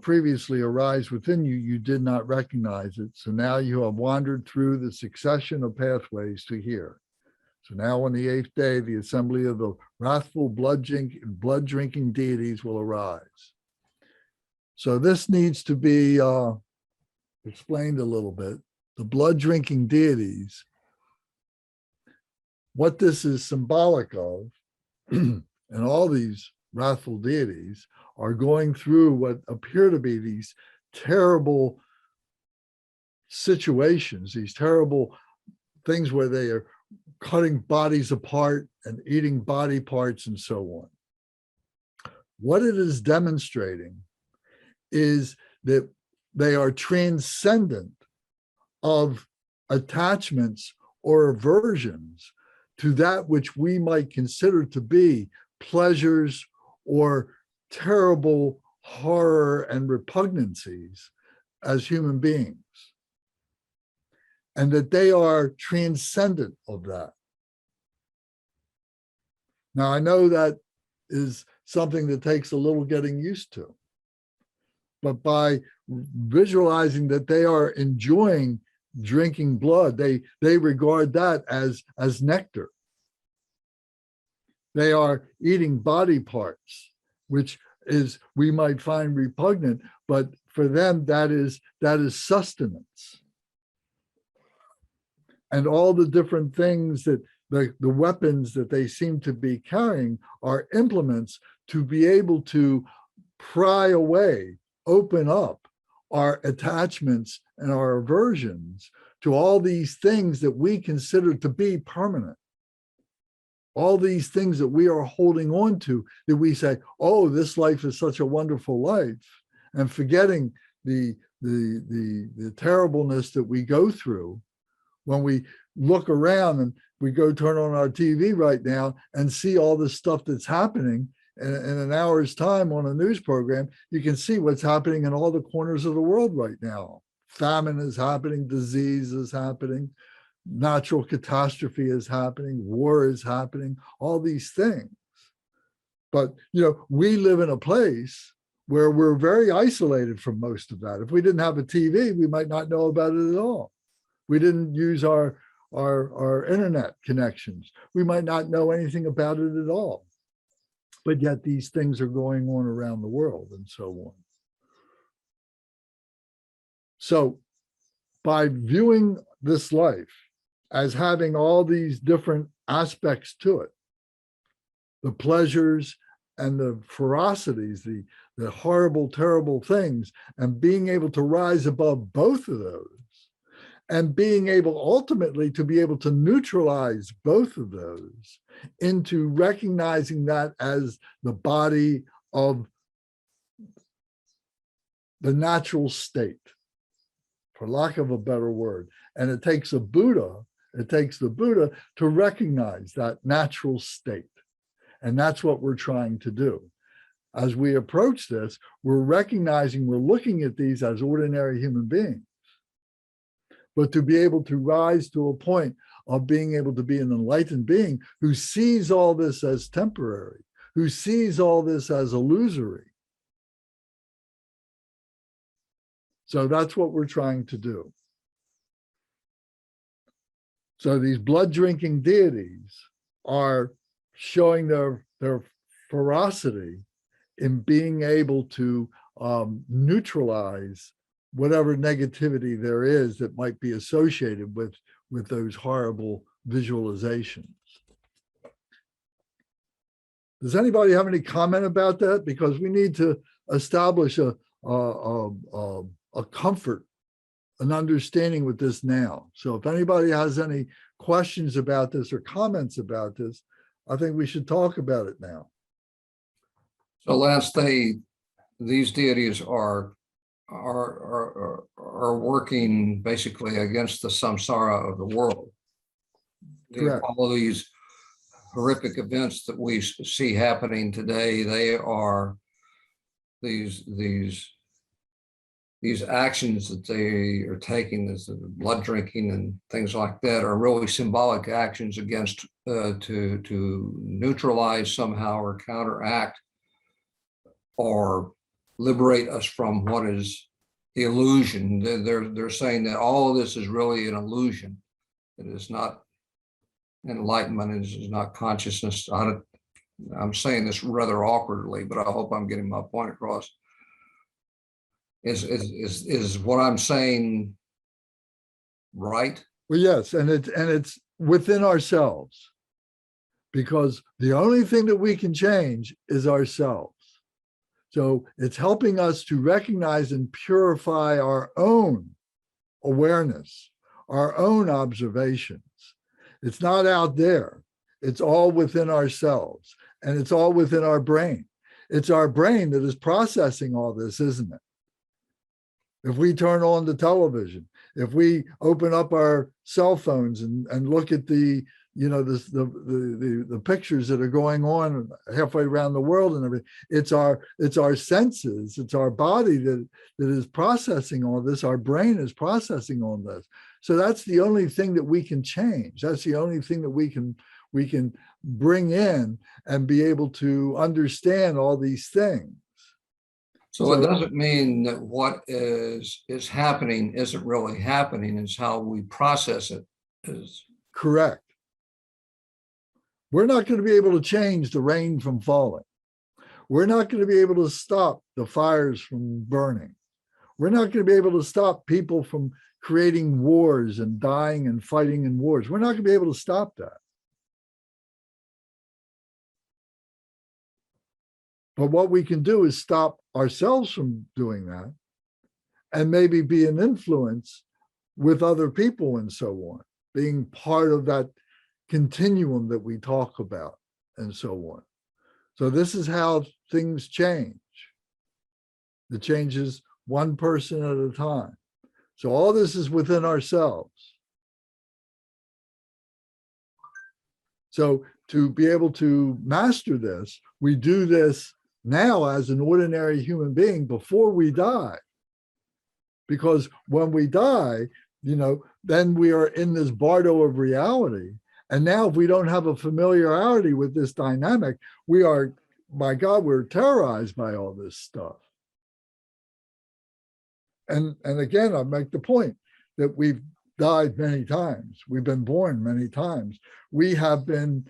previously arise within you, you did not recognize it. So now you have wandered through the succession of pathways to here. So now on the 8th day, the assembly of the wrathful blood-drinking deities will arise. So this needs to be explained a little bit. The blood-drinking deities, what this is symbolic of, and all these wrathful deities are going through what appear to be these terrible situations, these terrible things where they are cutting bodies apart and eating body parts and so on. What it is demonstrating is that they are transcendent of attachments or aversions to that which we might consider to be pleasures or terrible horror and repugnancies as human beings, and that they are transcendent of that. Now, I know that is something that takes a little getting used to, but by visualizing that they are enjoying drinking blood, they regard that as nectar. They are eating body parts, which is, we might find repugnant, but for them that is sustenance. And all the different things that the weapons that they seem to be carrying are implements to be able to pry away, open up our attachments and our aversions to all these things that we consider to be permanent. All these things that we are holding on to, that we say, oh, this life is such a wonderful life, and forgetting the terribleness that we go through when we look around and we go turn on our TV right now and see all this stuff that's happening in an hour's time on a news program. You can see what's happening in all the corners of the world right now. Famine is happening, disease is happening, natural catastrophe is happening, war is happening, all these things. But, we live in a place where we're very isolated from most of that. If we didn't have a TV, we might not know about it at all. We didn't use our internet connections, we might not know anything about it at all. But yet these things are going on around the world and so on. So by viewing this life as having all these different aspects to it, the pleasures and the ferocities, the horrible, terrible things, and being able to rise above both of those, and being able ultimately to be able to neutralize both of those into recognizing that as the body of the natural state, for lack of a better word. And it takes the Buddha to recognize that natural state. And that's what we're trying to do. As we approach this, we're recognizing, we're looking at these as ordinary human beings. But to be able to rise to a point of being able to be an enlightened being who sees all this as temporary, who sees all this as illusory. So that's what we're trying to do. So these blood drinking deities are showing their ferocity in being able to neutralize whatever negativity there is that might be associated with those horrible visualizations. Does anybody have any comment about that? Because we need to establish a comfort, an understanding with this now. So if anybody has any questions about this or comments about this, I think we should talk about it now. So Lance, these deities are working basically against the samsara of the world. Correct. All of these horrific events that we see happening today, they are these actions that they are taking, this blood drinking and things like that, are really symbolic actions against to neutralize somehow or counteract or liberate us from what is the illusion. They're saying that all of this is really an illusion. It is not enlightenment. It is not consciousness. I'm saying this rather awkwardly, but I hope I'm getting my point across. Is what I'm saying right? Well, yes, and it's within ourselves, because the only thing that we can change is ourselves. So it's helping us to recognize and purify our own awareness, our own observations. It's not out there. It's all within ourselves, and it's all within our brain. It's our brain that is processing all this, isn't it? If we turn on the television, if we open up our cell phones and look at the pictures that are going on halfway around the world and everything, it's our senses, it's our body that is processing all this. Our brain is processing all this. So that's the only thing that we can change. That's the only thing that we can bring in and be able to understand all these things. So it doesn't mean that what is happening isn't really happening. It's how we process it is. Correct. We're not going to be able to change the rain from falling. We're not going to be able to stop the fires from burning. We're not going to be able to stop people from creating wars and dying and fighting in wars. We're not going to be able to stop that. But what we can do is stop ourselves from doing that and maybe be an influence with other people and so on, being part of that continuum that we talk about and so on. So this is how things change. It changes one person at a time. So all this is within ourselves. So to be able to master this, we do this now as an ordinary human being before we die. Because when we die, then we are in this Bardo of reality. And now if we don't have a familiarity with this dynamic, we are, my God, we're terrorized by all this stuff. And again, I make the point that we've died many times. We've been born many times. We have been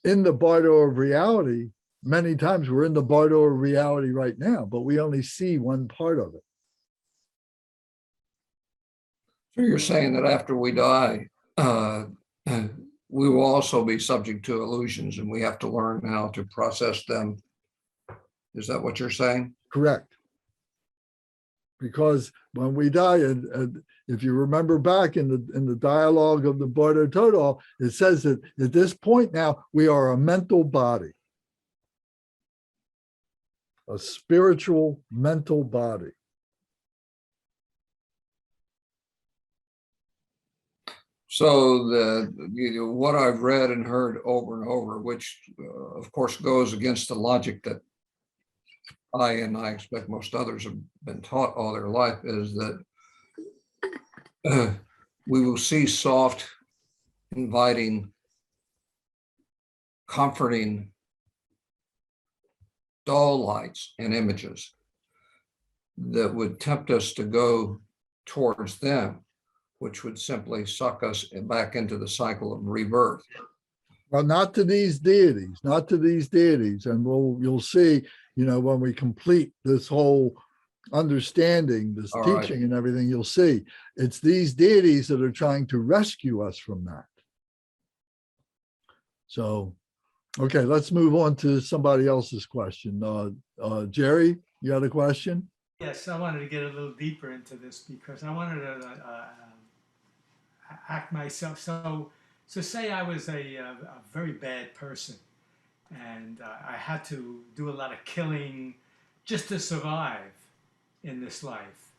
in the Bardo of reality many times. We're in the Bardo of reality right now, but we only see one part of it. So you're saying that after we die, we will also be subject to illusions and we have to learn how to process them. Is that what you're saying? Correct. Because when we die, and if you remember back in the dialogue of the Bardo Todal, it says that at this point now, we are a mental body, a spiritual mental body. So what I've read and heard over and over, which of course goes against the logic that I expect most others have been taught all their life, is that we will see soft, inviting, comforting, dull lights and images that would tempt us to go towards them, which would simply suck us back into the cycle of rebirth. Well, not to these deities, not to these deities. And you'll see, when we complete this whole understanding, this All teaching right. and everything, you'll see it's these deities that are trying to rescue us from that. So, okay, let's move on to somebody else's question. Jerry, you had a question? Yes, I wanted to get a little deeper into this because I wanted to act myself. So say I was a very bad person and I had to do a lot of killing just to survive in this life.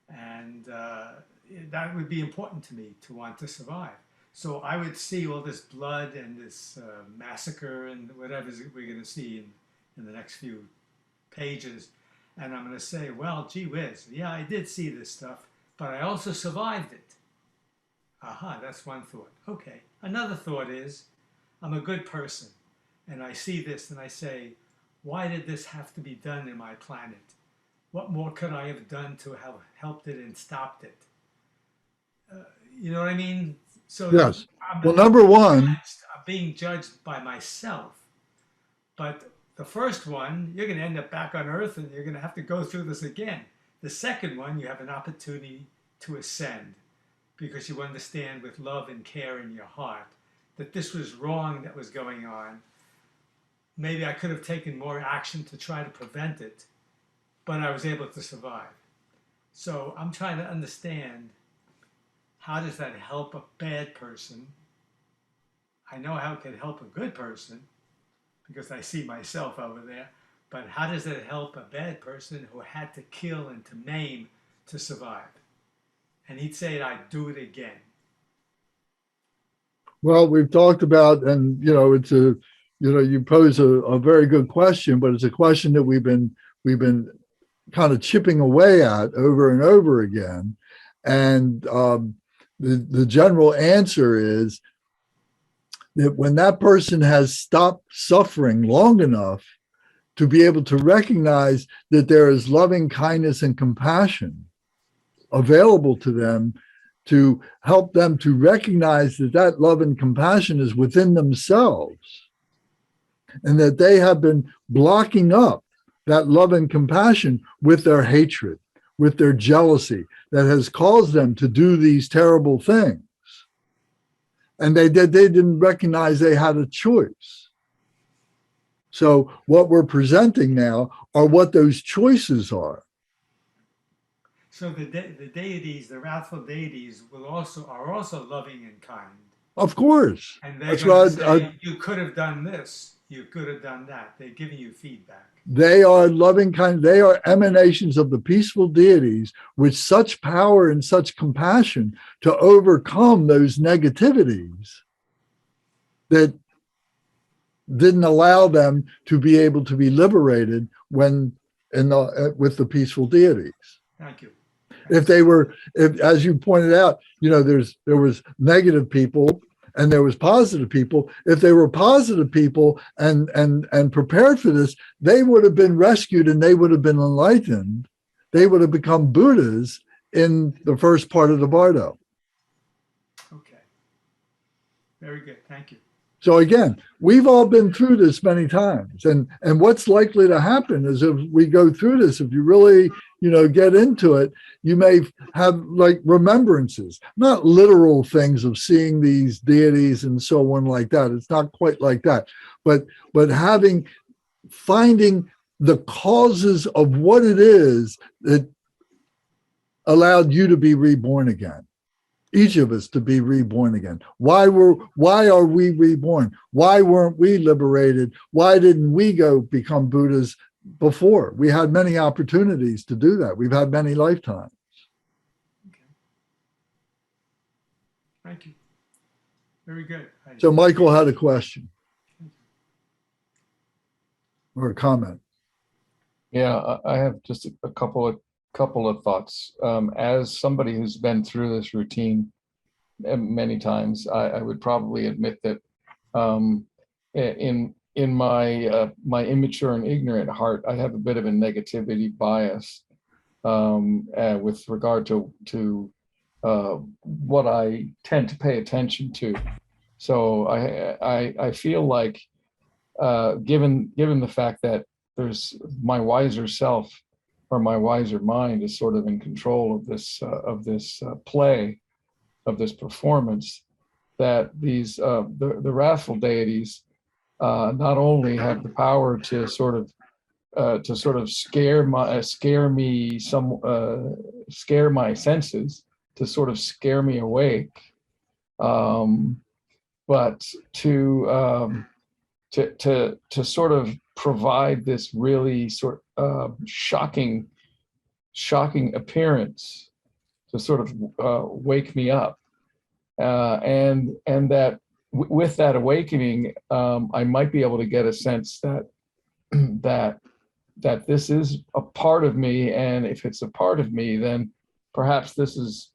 And that would be important to me to want to survive. So I would see all this blood and this massacre and whatever we're going to see in the next few pages. And I'm going to say, well, gee whiz, yeah, I did see this stuff, but I also survived it. Aha, that's one thought. Okay. Another thought is, I'm a good person, and I see this and I say, why did this have to be done in my planet? What more could I have done to have helped it and stopped it? You know what I mean? So Yes. Well, number one, I'm being judged by myself. But the first one, you're going to end up back on Earth and you're going to have to go through this again. The second one, you have an opportunity to ascend because you understand with love and care in your heart that this was wrong that was going on. Maybe I could have taken more action to try to prevent it, but I was able to survive. So I'm trying to understand, how does that help a bad person? I know how it can help a good person because I see myself over there, but how does it help a bad person who had to kill and to maim to survive? And he'd say, I'd do it again. well, we've talked about, and it's you pose a very good question, but it's a question that we've been kind of chipping away at over and over again. And the general answer is that when that person has stopped suffering long enough to be able to recognize that there is loving kindness and compassion available to them, to help them to recognize that that love and compassion is within themselves, and that they have been blocking up that love and compassion with their hatred, with their jealousy that has caused them to do these terrible things. And they didn't recognize they had a choice. So what we're presenting now are what those choices are. So the deities, the wrathful deities, are also loving and kind, Of course. and they're That's going to why say, "You could have done this. You could have done that." They're giving you feedback. they are loving kind. They are emanations of the peaceful deities with such power and such compassion to overcome those negativities that didn't allow them to be able to be liberated when with the peaceful deities. Thank you. If they were, if, as you pointed out, there was negative people and there was positive people. If they were positive people and prepared for this, they would have been rescued and they would have been enlightened. They would have become Buddhas in the first part of the Bardo. Okay. Very good. Thank you. So again, we've all been through this many times, and what's likely to happen is if we go through this, if you really get into it, you may have like remembrances, not literal things of seeing these deities and so on like that. It's not quite like that, but finding the causes of what it is that allowed you to be reborn again. Each of us to be reborn again. Why are we reborn? Why weren't we liberated? Why didn't we go become Buddhas before? We had many opportunities to do that. We've had many lifetimes. Okay. Thank you. Very good. So Michael had a question or a comment. Yeah, I have just a couple of thoughts. As somebody who's been through this routine many times, I would probably admit that in my my immature and ignorant heart, I have a bit of a negativity bias with regard to what I tend to pay attention to. So I feel like given the fact that there's my wiser self or my wiser mind is sort of in control of this play, of this performance, that these the wrathful deities not only have the power to sort of scare my senses, to sort of scare me awake, but to sort of provide this really sort of shocking appearance to sort of wake me up, and that with that awakening, I might be able to get a sense that that this is a part of me, and if it's a part of me, then perhaps this is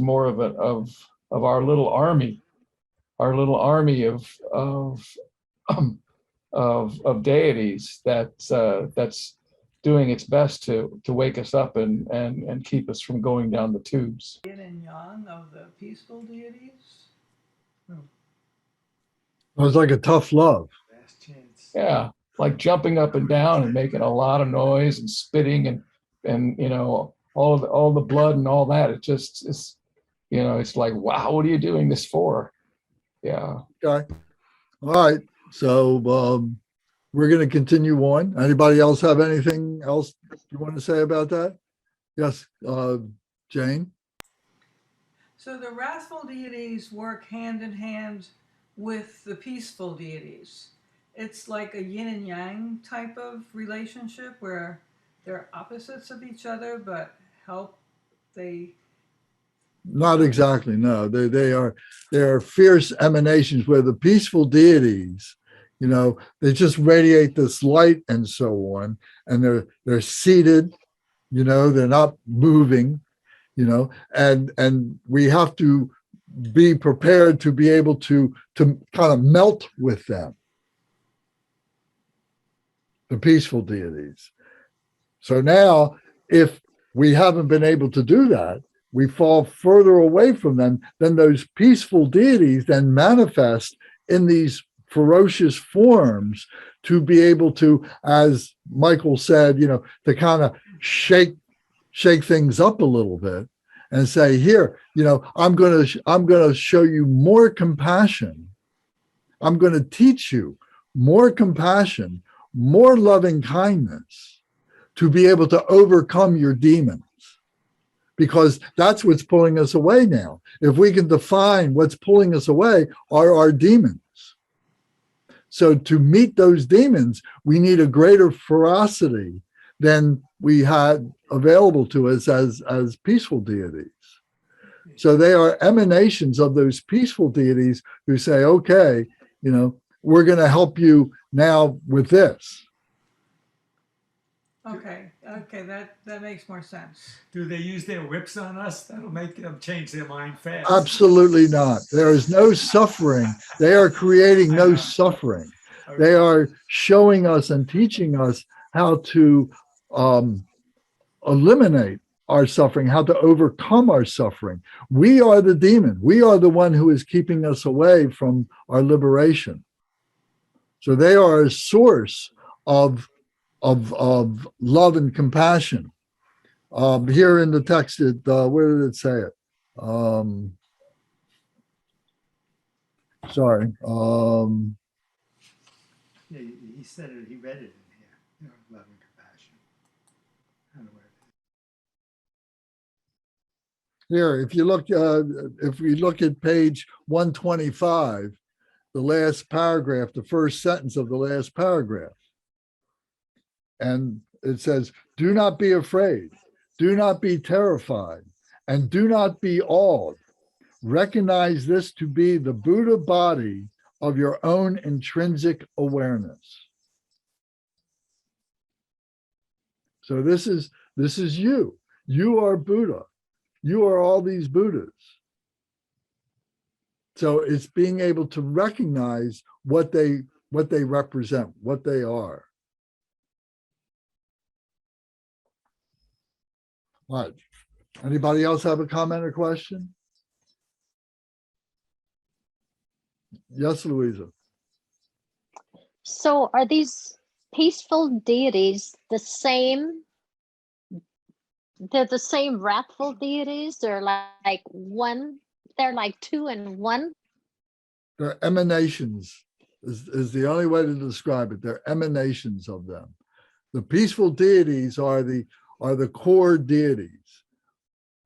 more of our little army, of deities that's doing its best to wake us up and keep us from going down the tubes. Yin and yang of the peaceful deities. It was like a tough love. Last chance. Yeah, like jumping up and down and making a lot of noise and spitting and all the blood and all that. It just is, it's like, wow, what are you doing this for? Yeah. Okay. All right. So we're going to continue on. Anybody else have anything else you want to say about that? Yes, Jane. So the wrathful deities work hand in hand with the peaceful deities. It's like a yin and yang type of relationship where they're opposites of each other, but Not exactly. No, they are fierce emanations where the peaceful deities, they just radiate this light and so on, and they're seated, they're not moving, and we have to be prepared to be able to kind of melt with them, the peaceful deities. So now, if we haven't been able to do that, we fall further away from them, then those peaceful deities then manifest in these ferocious forms to be able to, as Michael said, to kind of shake things up a little bit and say, here, I'm going to show you more compassion. I'm going to teach you more compassion, more loving kindness to be able to overcome your demons. Because that's what's pulling us away now. If we can define what's pulling us away are our demons. So to meet those demons, we need a greater ferocity than we had available to us as peaceful deities. So they are emanations of those peaceful deities who say, okay, we're going to help you now with this. Okay, that makes more sense. Do they use their whips on us? That'll make them change their mind fast. Absolutely not. There is no suffering. They are creating no suffering. They are showing us and teaching us how to eliminate our suffering, how to overcome our suffering. We are the demon. We are the one who is keeping us away from our liberation. So they are a source of love and compassion. Here in the text, where did it say it? Sorry. Yeah, he said it. He read it in here. Love and compassion. I don't know where it is. Here, if we look at page 125, the last paragraph, the first sentence of the last paragraph. And it says, do not be afraid, do not be terrified, and do not be awed. Recognize this to be the Buddha body of your own intrinsic awareness. So this is you. You are Buddha. You are all these Buddhas. So it's being able to recognize what they represent, what they are. All right. Anybody else have a comment or question? Yes, Louisa. So are these peaceful deities the same? They're the same wrathful deities? They're like one, they're like two in one? They're emanations is the only way to describe it. They're emanations of them. The peaceful deities are the core deities.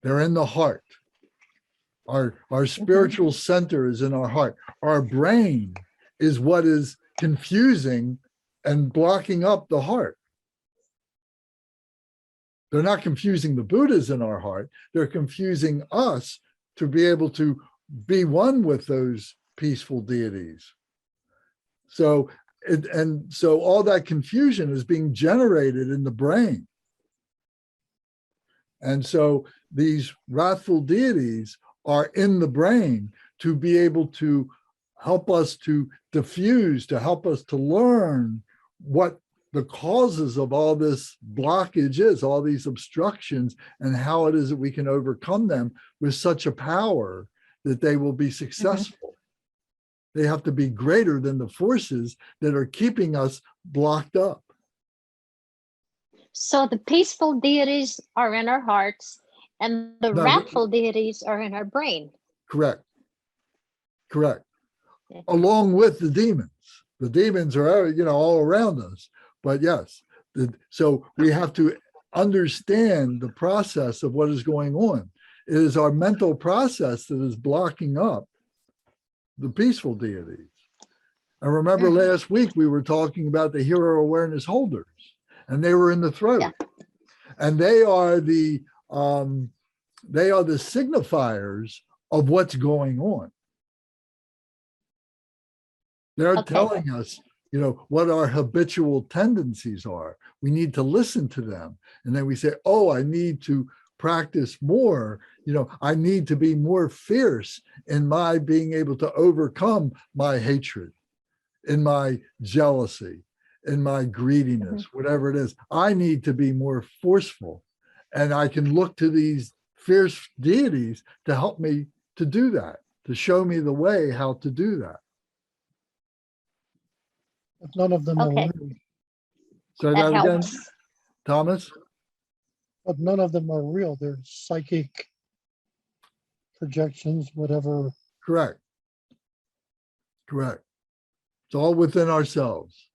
They're in the heart. Our spiritual center is in our heart. Our brain is what is confusing and blocking up the heart. They're not confusing the Buddhas in our heart. They're confusing us to be able to be one with those peaceful deities. So all that confusion is being generated in the brain. And so these wrathful deities are in the brain to be able to help us to diffuse, to help us to learn what the causes of all this blockage is, all these obstructions, and how it is that we can overcome them with such a power that they will be successful. They have to be greater than the forces that are keeping us blocked up. So the peaceful deities are in our hearts and the wrathful deities are in our brain. Correct. Along with the demons. The demons are, all around us. But yes, so we have to understand the process of what is going on. It is our mental process that is blocking up the peaceful deities. And remember last week we were talking about the hero awareness holders, and they were in the throat. Yeah. And they are the signifiers of what's going on. They're telling us, what our habitual tendencies are. We need to listen to them. And then we say, oh, I need to practice more. I need to be more fierce in my being able to overcome my hatred, in my jealousy, in my greediness, whatever it is. I need to be more forceful. And I can look to these fierce deities to help me to do that, to show me the way how to do that. But none of them are real. Say that again, Thomas? But none of them are real. They're psychic projections, whatever. Correct. It's all within ourselves.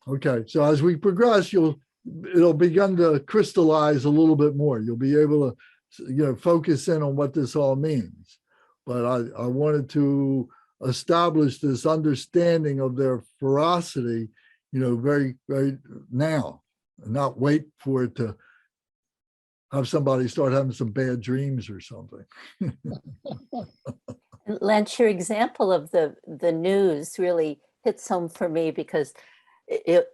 Okay, so as we progress, it'll begin to crystallize a little bit more. You'll be able to, focus in on what this all means. But I wanted to establish this understanding of their ferocity, very, very now, and not wait for it to have somebody start having some bad dreams or something. Lance, your example of the news really hits home for me because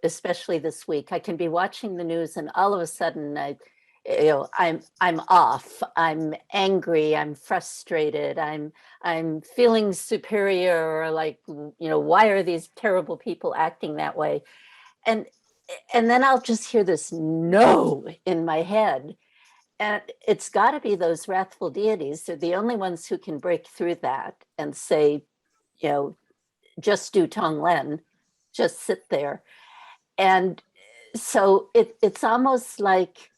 especially this week, I can be watching the news and all of a sudden I'm off, I'm angry, I'm frustrated, I'm feeling superior, or like, why are these terrible people acting that way? And then I'll just hear this no in my head. And it's got to be those wrathful deities. They're the only ones who can break through that and say, just do Tonglen, just sit there. And so it's almost like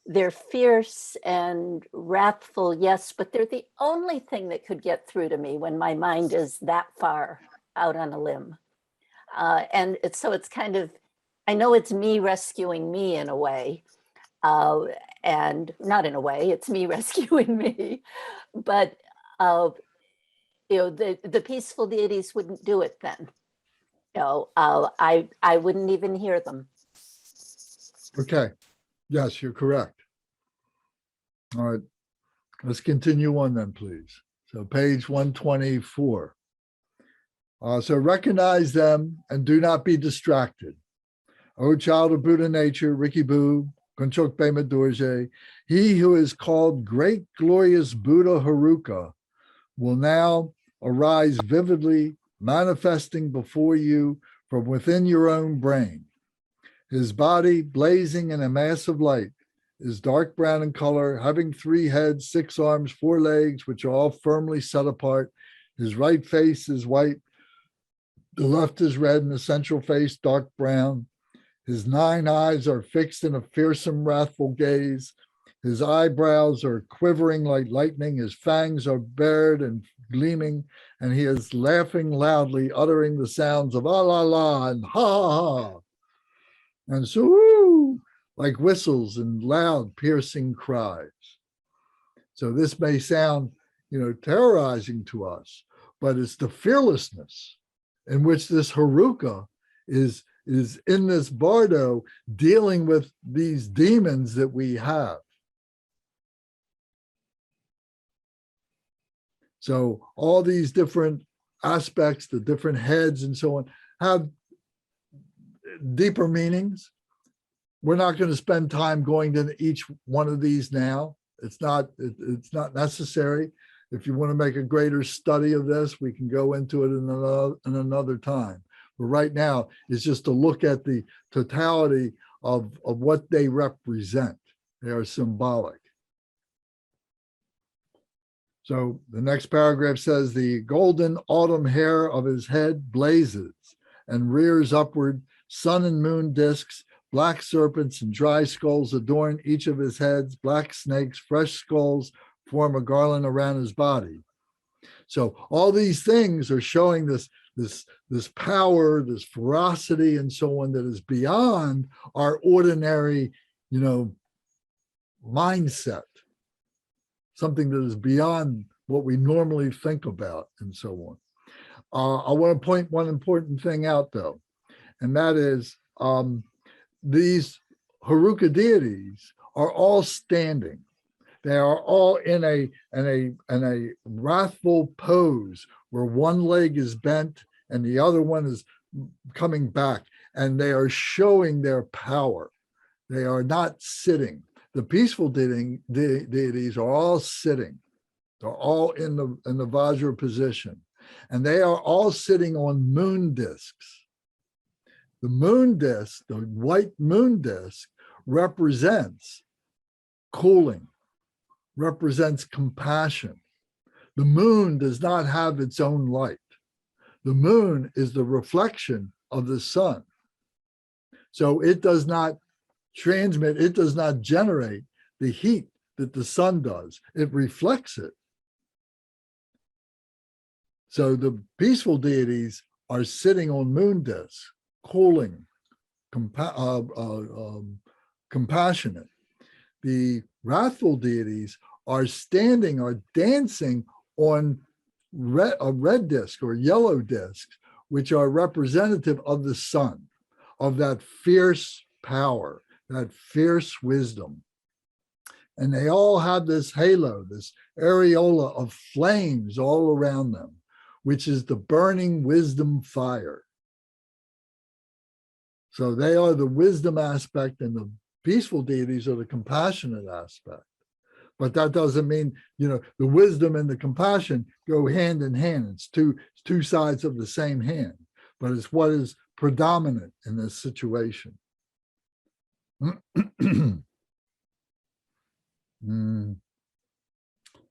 they're fierce and wrathful, yes, but they're the only thing that could get through to me when my mind is that far out on a limb. And so it's kind of, I know it's me rescuing me in a way, and not in a way, it's me rescuing me, but the peaceful deities wouldn't do it then. I wouldn't even hear them. Okay. Yes, you're correct. All right. Let's continue on then, please. So page 124. So recognize them and do not be distracted. O child of Buddha nature, Rikibu, Kunchok Pema Dorje, he who is called great glorious Buddha Haruka will now arise vividly, manifesting before you from within your own brain. His body, blazing in a mass of light, is dark brown in color, having 3 heads, 6 arms, 4 legs, which are all firmly set apart. His right face is white, the left is red, and the central face dark brown. His 9 eyes are fixed in a fearsome, wrathful gaze. His eyebrows are quivering like lightning. His fangs are bared and gleaming, and he is laughing loudly, uttering the sounds of ah la la and ha ha ha. And so, woo, like whistles and loud, piercing cries. So this may sound, terrorizing to us, but it's the fearlessness in which this Haruka is in this Bardo dealing with these demons that we have. So all these different aspects, the different heads and so on, have deeper meanings. We're not going to spend time going to each one of these now. It's not necessary. If you want to make a greater study of this, we can go into it in another time. But right now, it's just to look at the totality of what they represent. They are symbolic. So the next paragraph says, the golden autumn hair of his head blazes and rears upward. Sun and moon discs, black serpents and dry skulls adorn each of his heads. Black snakes, fresh skulls form a garland around his body. So all these things are showing this power, this ferocity, and so on that is beyond our ordinary, mindset. Something that is beyond what we normally think about, and so on. I want to point one important thing out, though, and that is these Haruka deities are all standing. They are all in a wrathful pose where one leg is bent and the other one is coming back, and they are showing their power. They are not sitting. The peaceful deities are all sitting. They're all in the Vajra position, and they are all sitting on moon discs. The moon disc, the white moon disc, represents cooling, represents compassion. The moon does not have its own light. The moon is the reflection of the sun. So it does not transmit, it does not generate the heat that the sun does. It reflects it. So the peaceful deities are sitting on moon discs, cooling, compassionate. The wrathful deities are standing or dancing on a red disc or yellow disc, which are representative of the sun, of that fierce power, that fierce wisdom. And they all have this halo, this areola of flames all around them, which is the burning wisdom fire. So they are the wisdom aspect, and the peaceful deities are the compassionate aspect. But that doesn't mean, the wisdom and the compassion go hand in hand. It's two sides of the same hand, but it's what is predominant in this situation.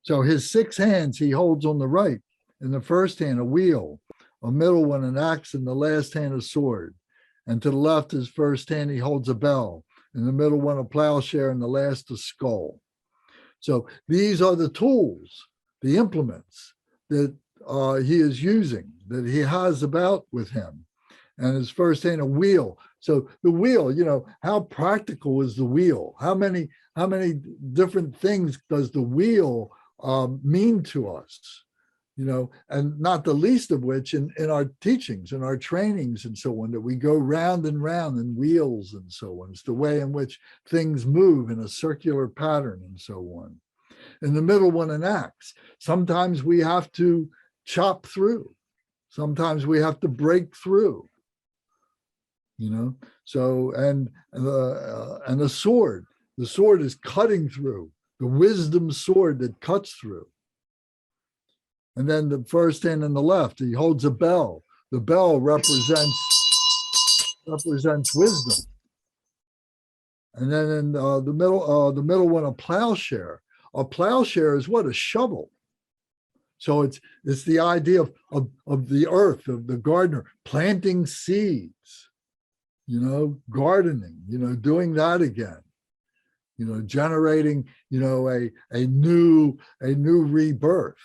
So his 6 hands he holds on the right. In the first hand, a wheel, a middle one, an axe, and the last hand, a sword. And to the left, his first hand, he holds a bell. In the middle one, a plowshare, and the last, a skull. So these are the tools, the implements that he is using, that he has about with him. And his first hand, a wheel. So the wheel, how practical is the wheel? How many different things does the wheel mean to us? And not the least of which in our teachings and our trainings and so on, that we go round and round in wheels and so on. It's the way in which things move in a circular pattern and so on. In the middle one, an axe. Sometimes we have to chop through. Sometimes we have to break through. So and the sword. The sword is cutting through. The wisdom sword that cuts through. And then the first hand on the left, he holds a bell. The bell represents wisdom. And then in the middle one, a plowshare. A plowshare is what? A shovel. So it's the idea of the earth, of the gardener, planting seeds, gardening, doing that again, generating, a new rebirth.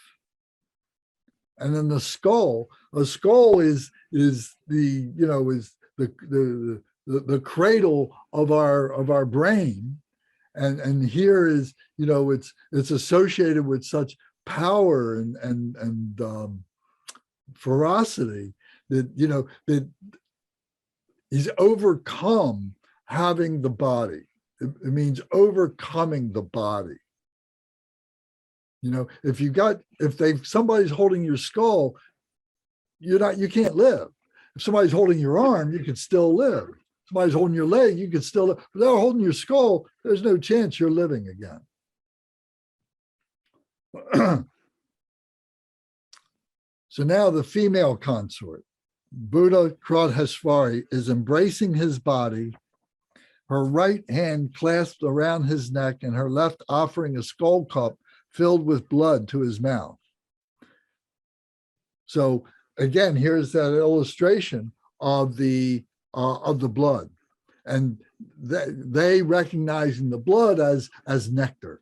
And then the skull, a skull is the cradle of our brain. And here is, it's associated with such power and ferocity that, that he's overcome having the body. It means overcoming the body. If somebody's holding your skull, you can't live. If somebody's holding your arm, you can still live. If somebody's holding your leg, you can still live. If they're holding your skull, there's no chance you're living again. So now the female consort, Buddha Krodhesvari, is embracing his body, her right hand clasped around his neck and her left offering a skull cup filled with blood to his mouth. So again, here's that illustration of the blood, and they recognizing the blood as nectar.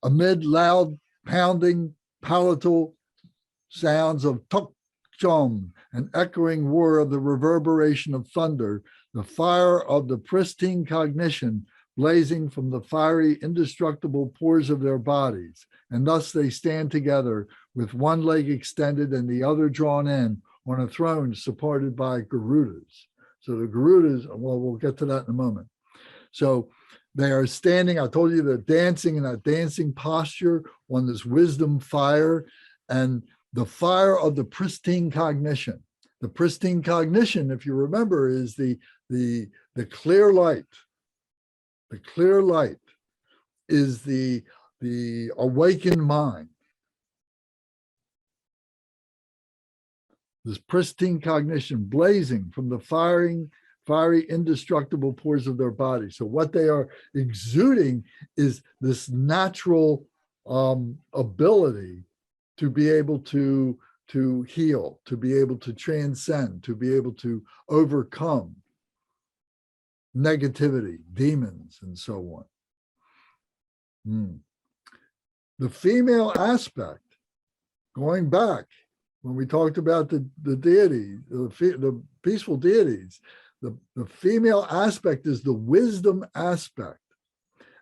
Amid loud pounding palatal sounds of tuk chom, an echoing roar of the reverberation of thunder, the fire of the pristine cognition blazing from the fiery, indestructible pores of their bodies. And thus they stand together with one leg extended and the other drawn in on a throne supported by Garudas. So the Garudas, well, we'll get to that in a moment. So they are standing, I told you they're dancing in that dancing posture on this wisdom fire, and the fire of the pristine cognition. The pristine cognition, if you remember, is the clear light. The clear light is the awakened mind. This pristine cognition blazing from the fiery, indestructible pores of their body. So what they are exuding is this natural ability to be able to heal, to be able to transcend, to be able to overcome negativity, demons, and so on. Hmm. The female aspect, going back, when we talked about the deity, the peaceful deities, the female aspect is the wisdom aspect.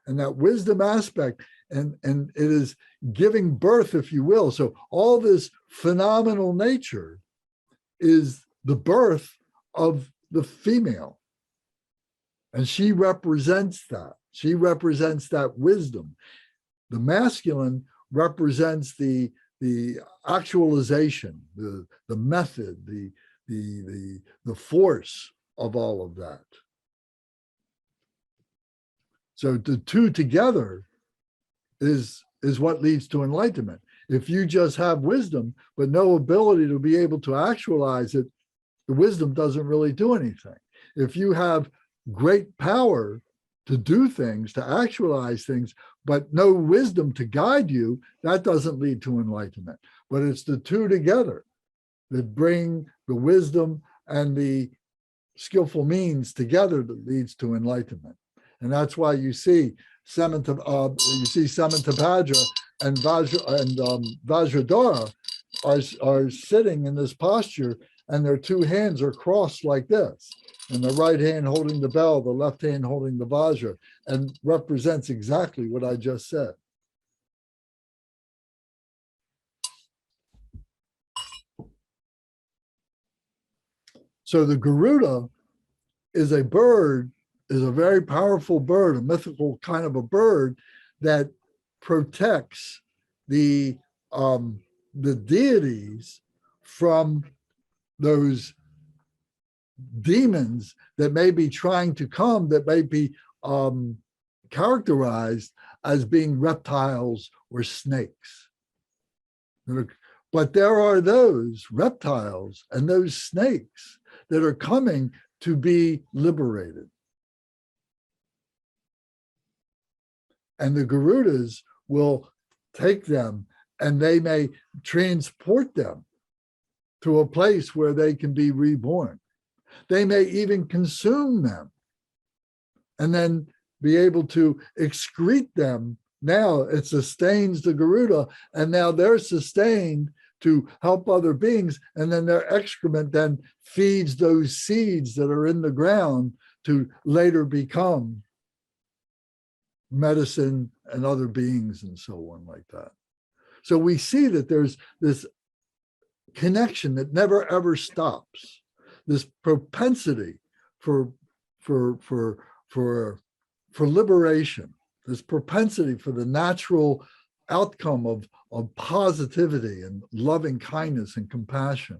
And that wisdom aspect, and it is giving birth, if you will. So all this phenomenal nature is the birth of the female. And she represents that. She represents that wisdom. The masculine represents the actualization, the method, the force of all of that. So the two together is what leads to enlightenment. If you just have wisdom, but no ability to be able to actualize it, the wisdom doesn't really do anything. If you have great power to do things, to actualize things, but no wisdom to guide you, that doesn't lead to enlightenment. But it's the two together that bring the wisdom and the skillful means together that leads to enlightenment. And that's why you see Samantabhadra and Vajradhara are sitting in this posture, and their two hands are crossed like this, and the right hand holding the bell, the left hand holding the Vajra, and represents exactly what I just said. So the Garuda is a bird, is a very powerful bird, a mythical kind of a bird that protects the deities from those demons that may be trying to come, that may be characterized as being reptiles or snakes. But there are those reptiles and those snakes that are coming to be liberated. And the Garudas will take them, and they may transport them to a place where they can be reborn. They may even consume them and then be able to excrete them. Now it sustains the Garuda, and now they're sustained to help other beings, and then their excrement then feeds those seeds that are in the ground to later become medicine and other beings and so on like that. So we see that there's this connection that never ever stops, this propensity for liberation, this propensity for the natural outcome of positivity and loving kindness and compassion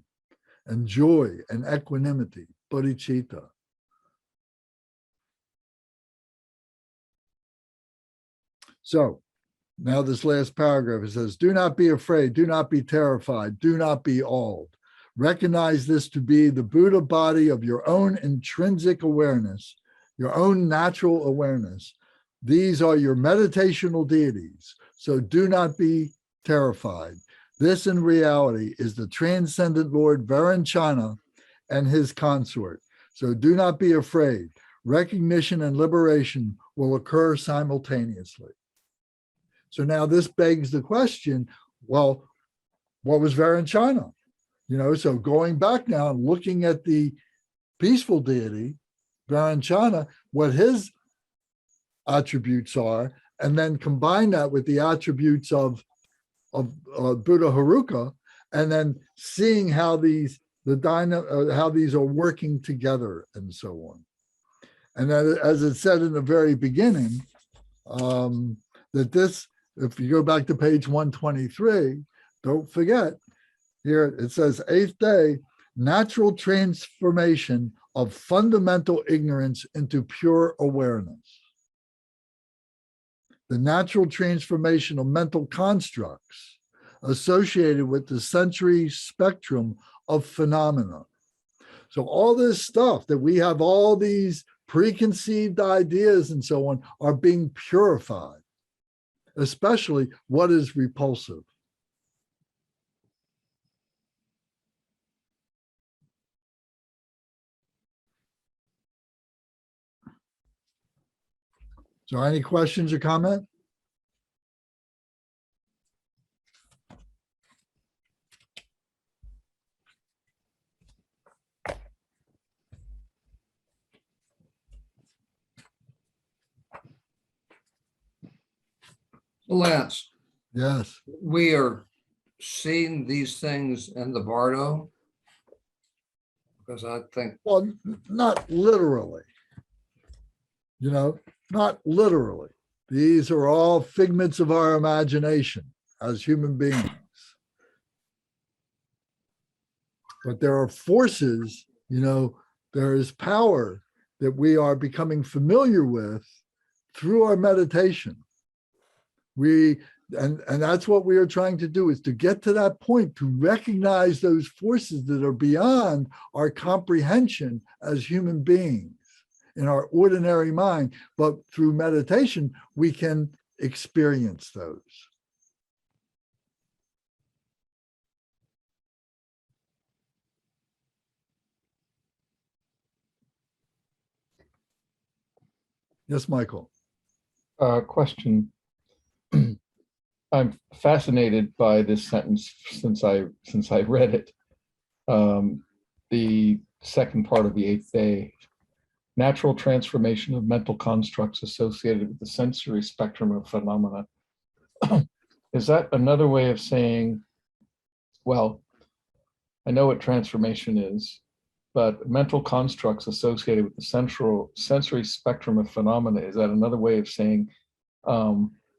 and joy and equanimity, bodhicitta. So now this last paragraph, it says, do not be afraid, do not be terrified, do not be awed. Recognize this to be the Buddha body of your own intrinsic awareness, your own natural awareness. These are your meditational deities, so do not be terrified. This in reality is the transcendent Lord Varanchana and his consort. So do not be afraid. Recognition and liberation will occur simultaneously. So now this begs the question, well, what was Varanchana? So going back now and looking at the peaceful deity, Varanchana, what his attributes are, and then combine that with the attributes of Buddha Haruka, and then seeing how these are working together and so on. And then, as it said in the very beginning, that this, if you go back to page 123, don't forget, here it says, 8th day, natural transformation of fundamental ignorance into pure awareness. The natural transformation of mental constructs associated with the sensory spectrum of phenomena. So all this stuff that we have, all these preconceived ideas and so on, are being purified, especially what is repulsive. So any questions or comment? Lance, Yes. we are seeing these things in the Bardo? Because I think, Well, not literally. Not literally. These are all figments of our imagination as human beings. But there are forces, there is power that we are becoming familiar with through our meditation. And that's what we are trying to do, is to get to that point, to recognize those forces that are beyond our comprehension as human beings in our ordinary mind. But through meditation, we can experience those. Yes, Michael. Question. I'm fascinated by this sentence since I read it. The second part of the eighth day, natural transformation of mental constructs associated with the sensory spectrum of phenomena. Is that another way of saying, well, I know what transformation is, but mental constructs associated with the sensory spectrum of phenomena, is that another way of saying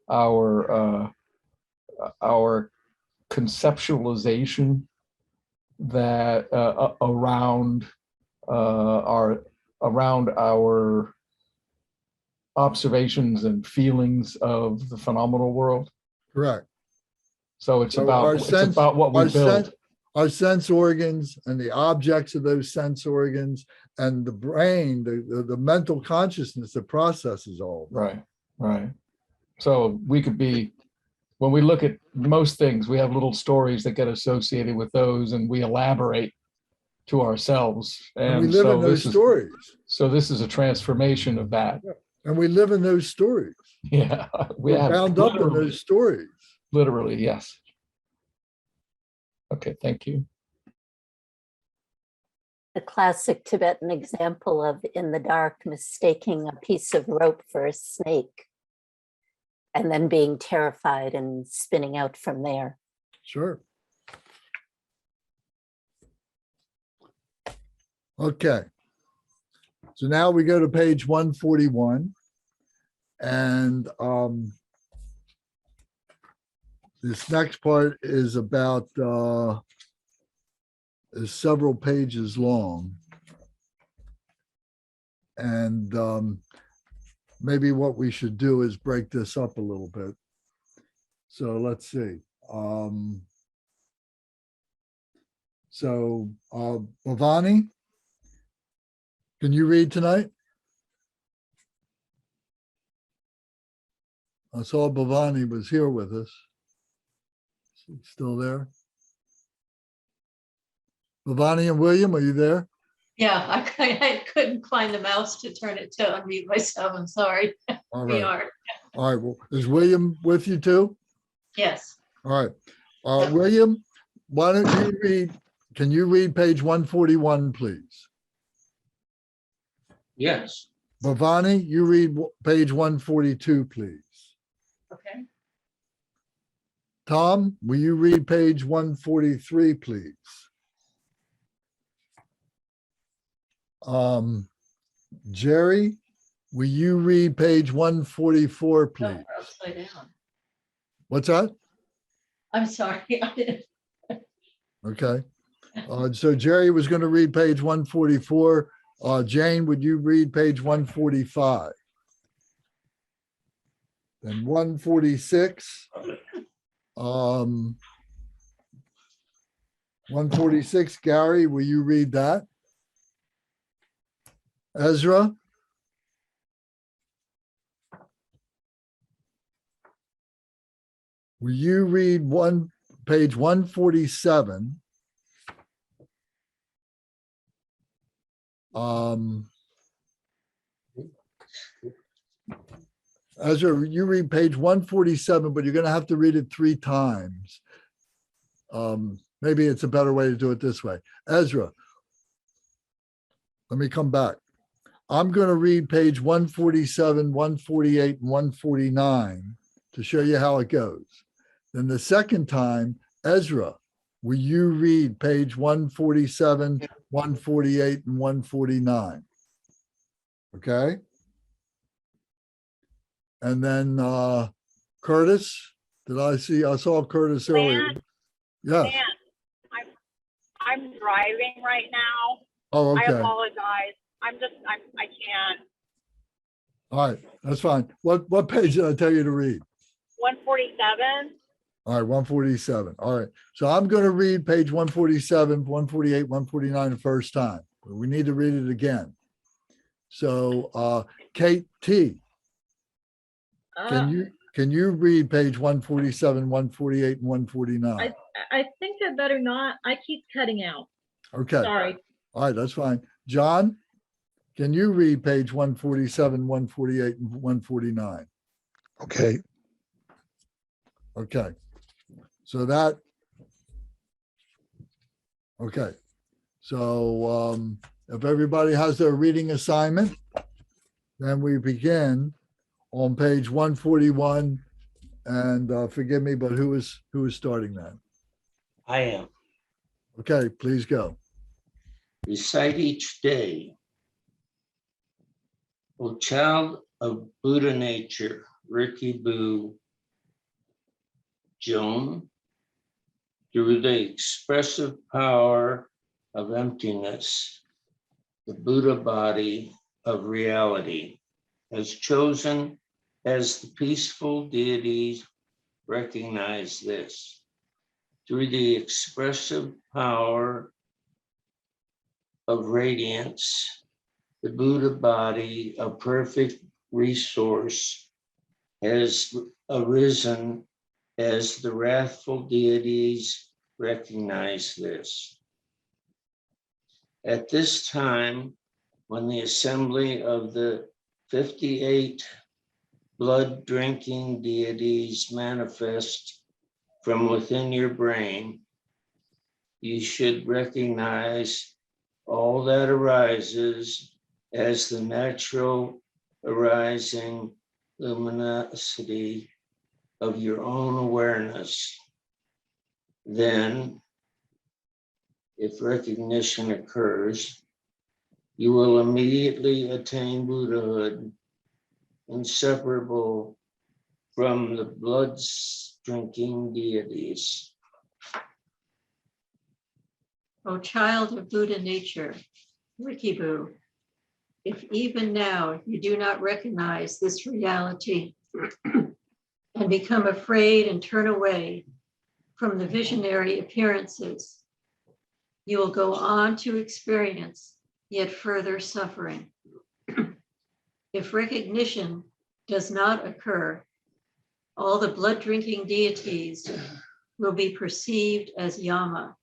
our conceptualization that around our observations and feelings of the phenomenal world? Correct. So it's So about what we build. Our sense organs and the objects of those sense organs and the brain, the mental consciousness that processes all of that. Right. So we could be, when we look at most things, we have little stories that get associated with those, and we elaborate to ourselves. And we live in those stories. So this is a transformation of that. And we live in those stories. Yeah, We're bound up in those stories. Literally, yes. Okay, thank you. The classic Tibetan example of in the dark mistaking a piece of rope for a snake and then being terrified and spinning out from there. Sure. Okay. So now we go to page 141. And this next part is about is several pages long. And maybe what we should do is break this up a little bit. So let's see. Bhavani, can you read tonight? I saw Bhavani was here with us. Still there? Bhavani and William, are you there? Yeah, I couldn't find the mouse to turn it to unmute myself. I'm sorry. All We right. are. All right. Well, is William with you too? Yes. All right. William, why don't you read? Can you read page 141, please? Yes. Bhavani, you read page 142, please. Okay. Tom, will you read page 143, please? Jerry, will you read page 144, please? Oh, upside down. What's that? I'm sorry. Okay. So Jerry was going to read page 144. Jane, would you read page 145? Then 146. 146, Gary, will you read that? Ezra? Will you read page 147? Ezra, you read page 147, but you're going to have to read it 3 times. Maybe it's a better way to do it this way. Ezra, let me come back. I'm going to read page 147, 148, and 149. to show you how it goes. Then the second time, Ezra, will you read page 147, 148, and 149? Okay. And then Curtis, I saw Curtis earlier. Yes. Dan, I'm driving right now. Oh, I okay. apologize. I can't. All right, that's fine. What page did I tell you to read? 147. All right, 147. All right. So I'm going to read page 147, 148, 149 the first time. We need to read it again. So Kate T, can you read page 147, 148, and 149? I think I better not. I keep cutting out. Okay. Sorry. All right, that's fine. John, can you read page 147, 148, and 149? Okay. Okay. So that, okay. So if everybody has their reading assignment, then we begin on page 141. And forgive me, but who is starting that? I am. Okay, please go. Recite each day. O child of Buddha nature, Ricky Boo, Joan, through the expressive power of emptiness, the Buddha body of reality has chosen as the peaceful deities recognize this. Through the expressive power of radiance, the Buddha body of perfect resource has arisen as the wrathful deities recognize this. At this time, when the assembly of the 58 blood-drinking deities manifest from within your brain, you should recognize all that arises as the natural arising luminosity of your own awareness. Then, if recognition occurs, you will immediately attain Buddhahood, inseparable from the blood-drinking deities. O child of Buddha nature, Rikibu, if even now you do not recognize this reality and become afraid and turn away from the visionary appearances, you will go on to experience yet further suffering. If recognition does not occur, all the blood-drinking deities will be perceived as Yama.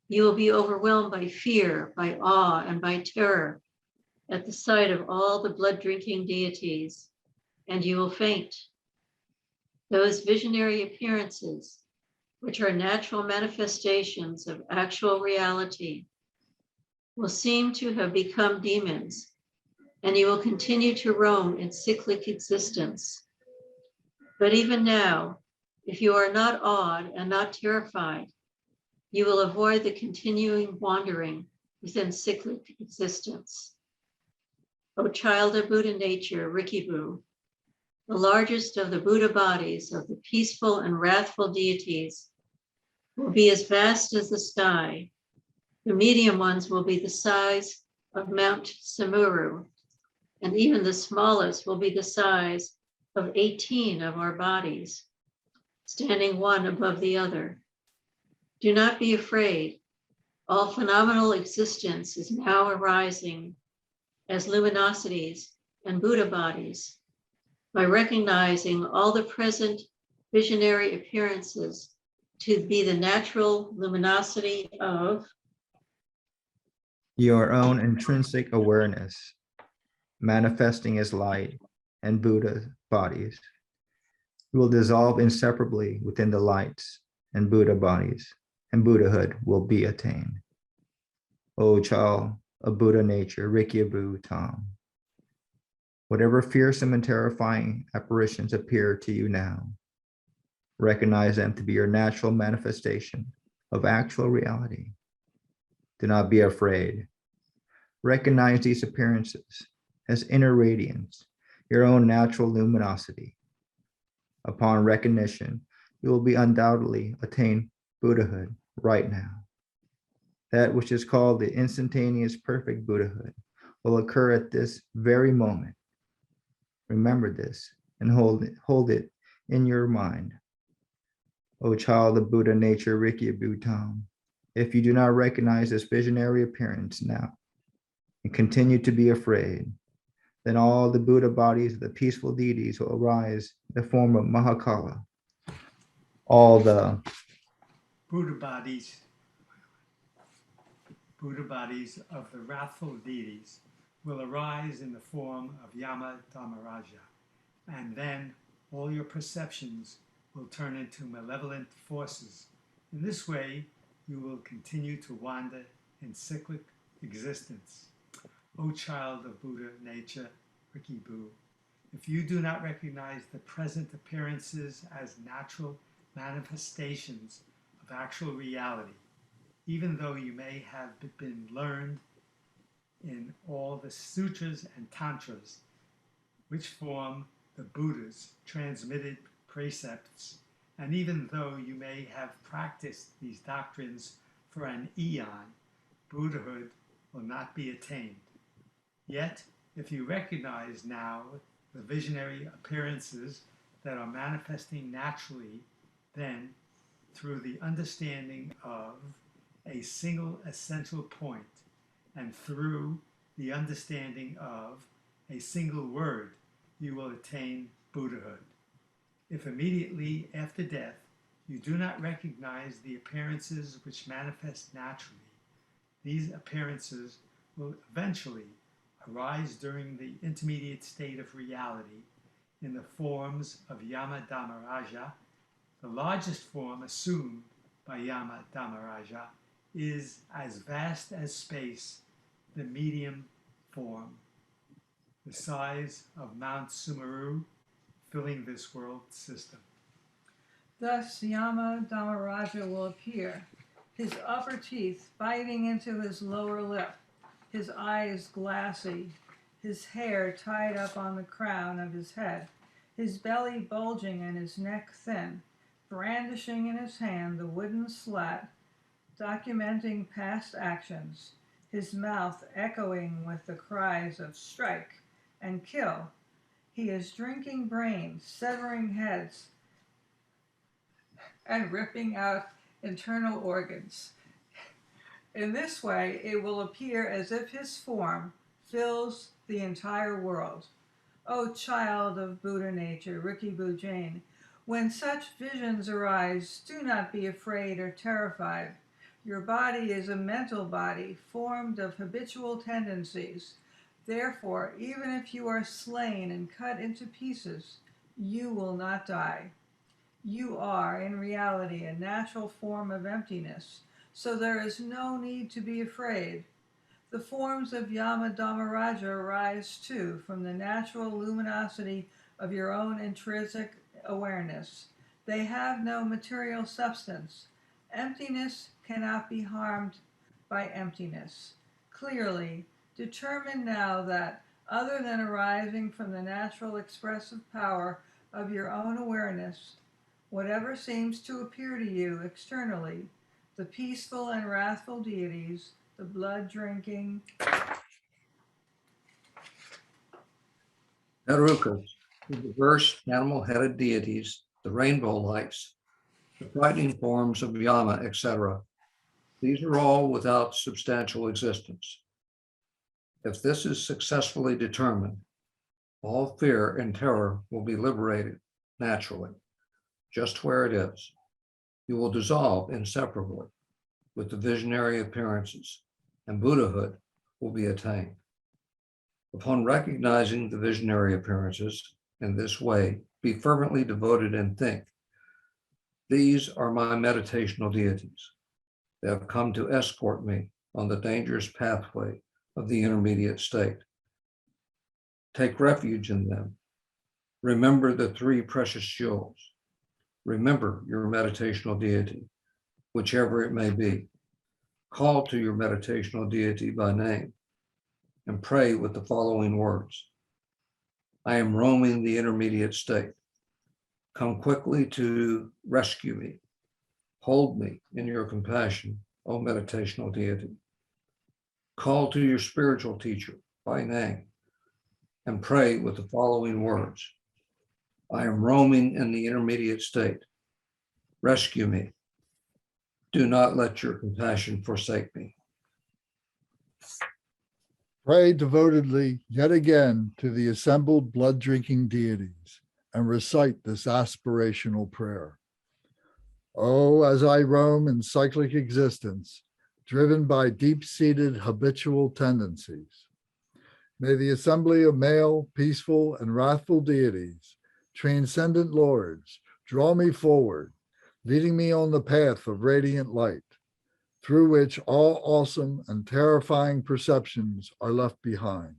You will be overwhelmed by fear, by awe, and by terror at the sight of all the blood-drinking deities, and you will faint. Those visionary appearances, which are natural manifestations of actual reality, will seem to have become demons, and you will continue to roam in cyclic existence. But even now, if you are not awed and not terrified, you will avoid the continuing wandering within cyclic existence. O child of Buddha nature, Rikibu, the largest of the Buddha bodies of the peaceful and wrathful deities will be as vast as the sky. The medium ones will be the size of Mount Samuru, and even the smallest will be the size of 18 of our bodies, standing one above the other. Do not be afraid. All phenomenal existence is now arising as luminosities and Buddha bodies. By recognizing all the present visionary appearances to be the natural luminosity of your own intrinsic awareness, manifesting as light and Buddha bodies, will dissolve inseparably within the lights and Buddha bodies, and Buddhahood will be attained. O child of Buddha nature, Rikyabu Tam, Whatever fearsome and terrifying apparitions appear to you now, recognize them to be your natural manifestation of actual reality. Do not be afraid. Recognize these appearances as inner radiance, your own natural luminosity. Upon recognition, you will be undoubtedly attain Buddhahood right now. That which is called the instantaneous perfect Buddhahood will occur at this very moment. Remember this and hold it in your mind. O child of Buddha nature, Riki Bhutam, if you do not recognize this visionary appearance now and continue to be afraid, then all the Buddha bodies of the peaceful deities will arise in the form of Mahakala. All the Buddha bodies of the wrathful deities will arise in the form of Yama Dharmaraja, and then all your perceptions will turn into malevolent forces. In this way, you will continue to wander in cyclic existence. O child of Buddha nature, Rikibu, if you do not recognize the present appearances as natural manifestations of actual reality, even though you may have been learned in all the sutras and tantras, which form the Buddha's transmitted precepts, and even though you may have practiced these doctrines for an eon, Buddhahood will not be attained. Yet, if you recognize now the visionary appearances that are manifesting naturally, then, through the understanding of a single essential point, and through the understanding of a single word, you will attain Buddhahood. If immediately after death you do not recognize the appearances which manifest naturally, these appearances will eventually arise during the intermediate state of reality in the forms of Yama Dharmaraja. The largest form assumed by Yama Dharmaraja is as vast as space, the medium form, the size of Mount Sumeru, filling this world system. Thus Yama Dharmaraja will appear, his upper teeth biting into his lower lip, his eyes glassy, his hair tied up on the crown of his head, his belly bulging and his neck thin, brandishing in his hand the wooden slat, documenting past actions, his mouth echoing with the cries of strike and kill. He is drinking brains, severing heads, and ripping out internal organs. In this way, it will appear as if his form fills the entire world. O child of Buddha nature, Rikibu Jain, when such visions arise, do not be afraid or terrified. Your body is a mental body formed of habitual tendencies. Therefore, even if you are slain and cut into pieces, you will not die. You are, in reality, a natural form of emptiness, so there is no need to be afraid. The forms of Yama Dharmaraja arise too from the natural luminosity of your own intrinsic awareness. They have no material substance. Emptiness cannot be harmed by emptiness. Clearly, determine now that, other than arising from the natural expressive power of your own awareness, whatever seems to appear to you externally, the peaceful and wrathful deities, the blood-drinking Herukas, the diverse animal-headed deities, the rainbow lights, the frightening forms of Yama, etc. These are all without substantial existence. If this is successfully determined, all fear and terror will be liberated naturally, just where it is. You will dissolve inseparably with the visionary appearances, and Buddhahood will be attained. Upon recognizing the visionary appearances in this way, be fervently devoted and think, these are my meditational deities. They have come to escort me on the dangerous pathway of the intermediate state. Take refuge in them. Remember the three precious jewels. Remember your meditational deity, whichever it may be. Call to your meditational deity by name and pray with the following words. I am roaming the intermediate state. Come quickly to rescue me. Hold me in your compassion, O meditational deity. Call to your spiritual teacher by name and pray with the following words. I am roaming in the intermediate state. Rescue me. Do not let your compassion forsake me. Pray devotedly yet again to the assembled blood-drinking deities and recite this aspirational prayer. Oh, as I roam in cyclic existence, driven by deep-seated habitual tendencies, may the assembly of male, peaceful, and wrathful deities, transcendent lords, draw me forward, leading me on the path of radiant light, through which all awesome and terrifying perceptions are left behind.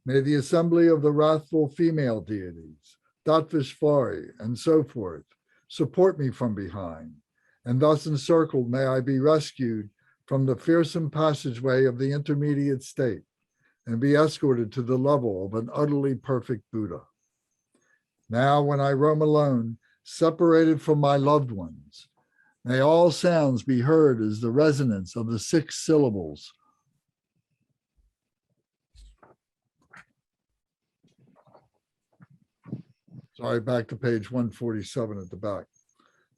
May the assembly of the wrathful female deities, Datvishvari, and so forth, support me from behind, and thus encircled may I be rescued from the fearsome passageway of the intermediate state and be escorted to the level of an utterly perfect Buddha. Now, when I roam alone, separated from my loved ones, may all sounds be heard as the resonance of the 6 syllables. Sorry, back to page 147 at the back.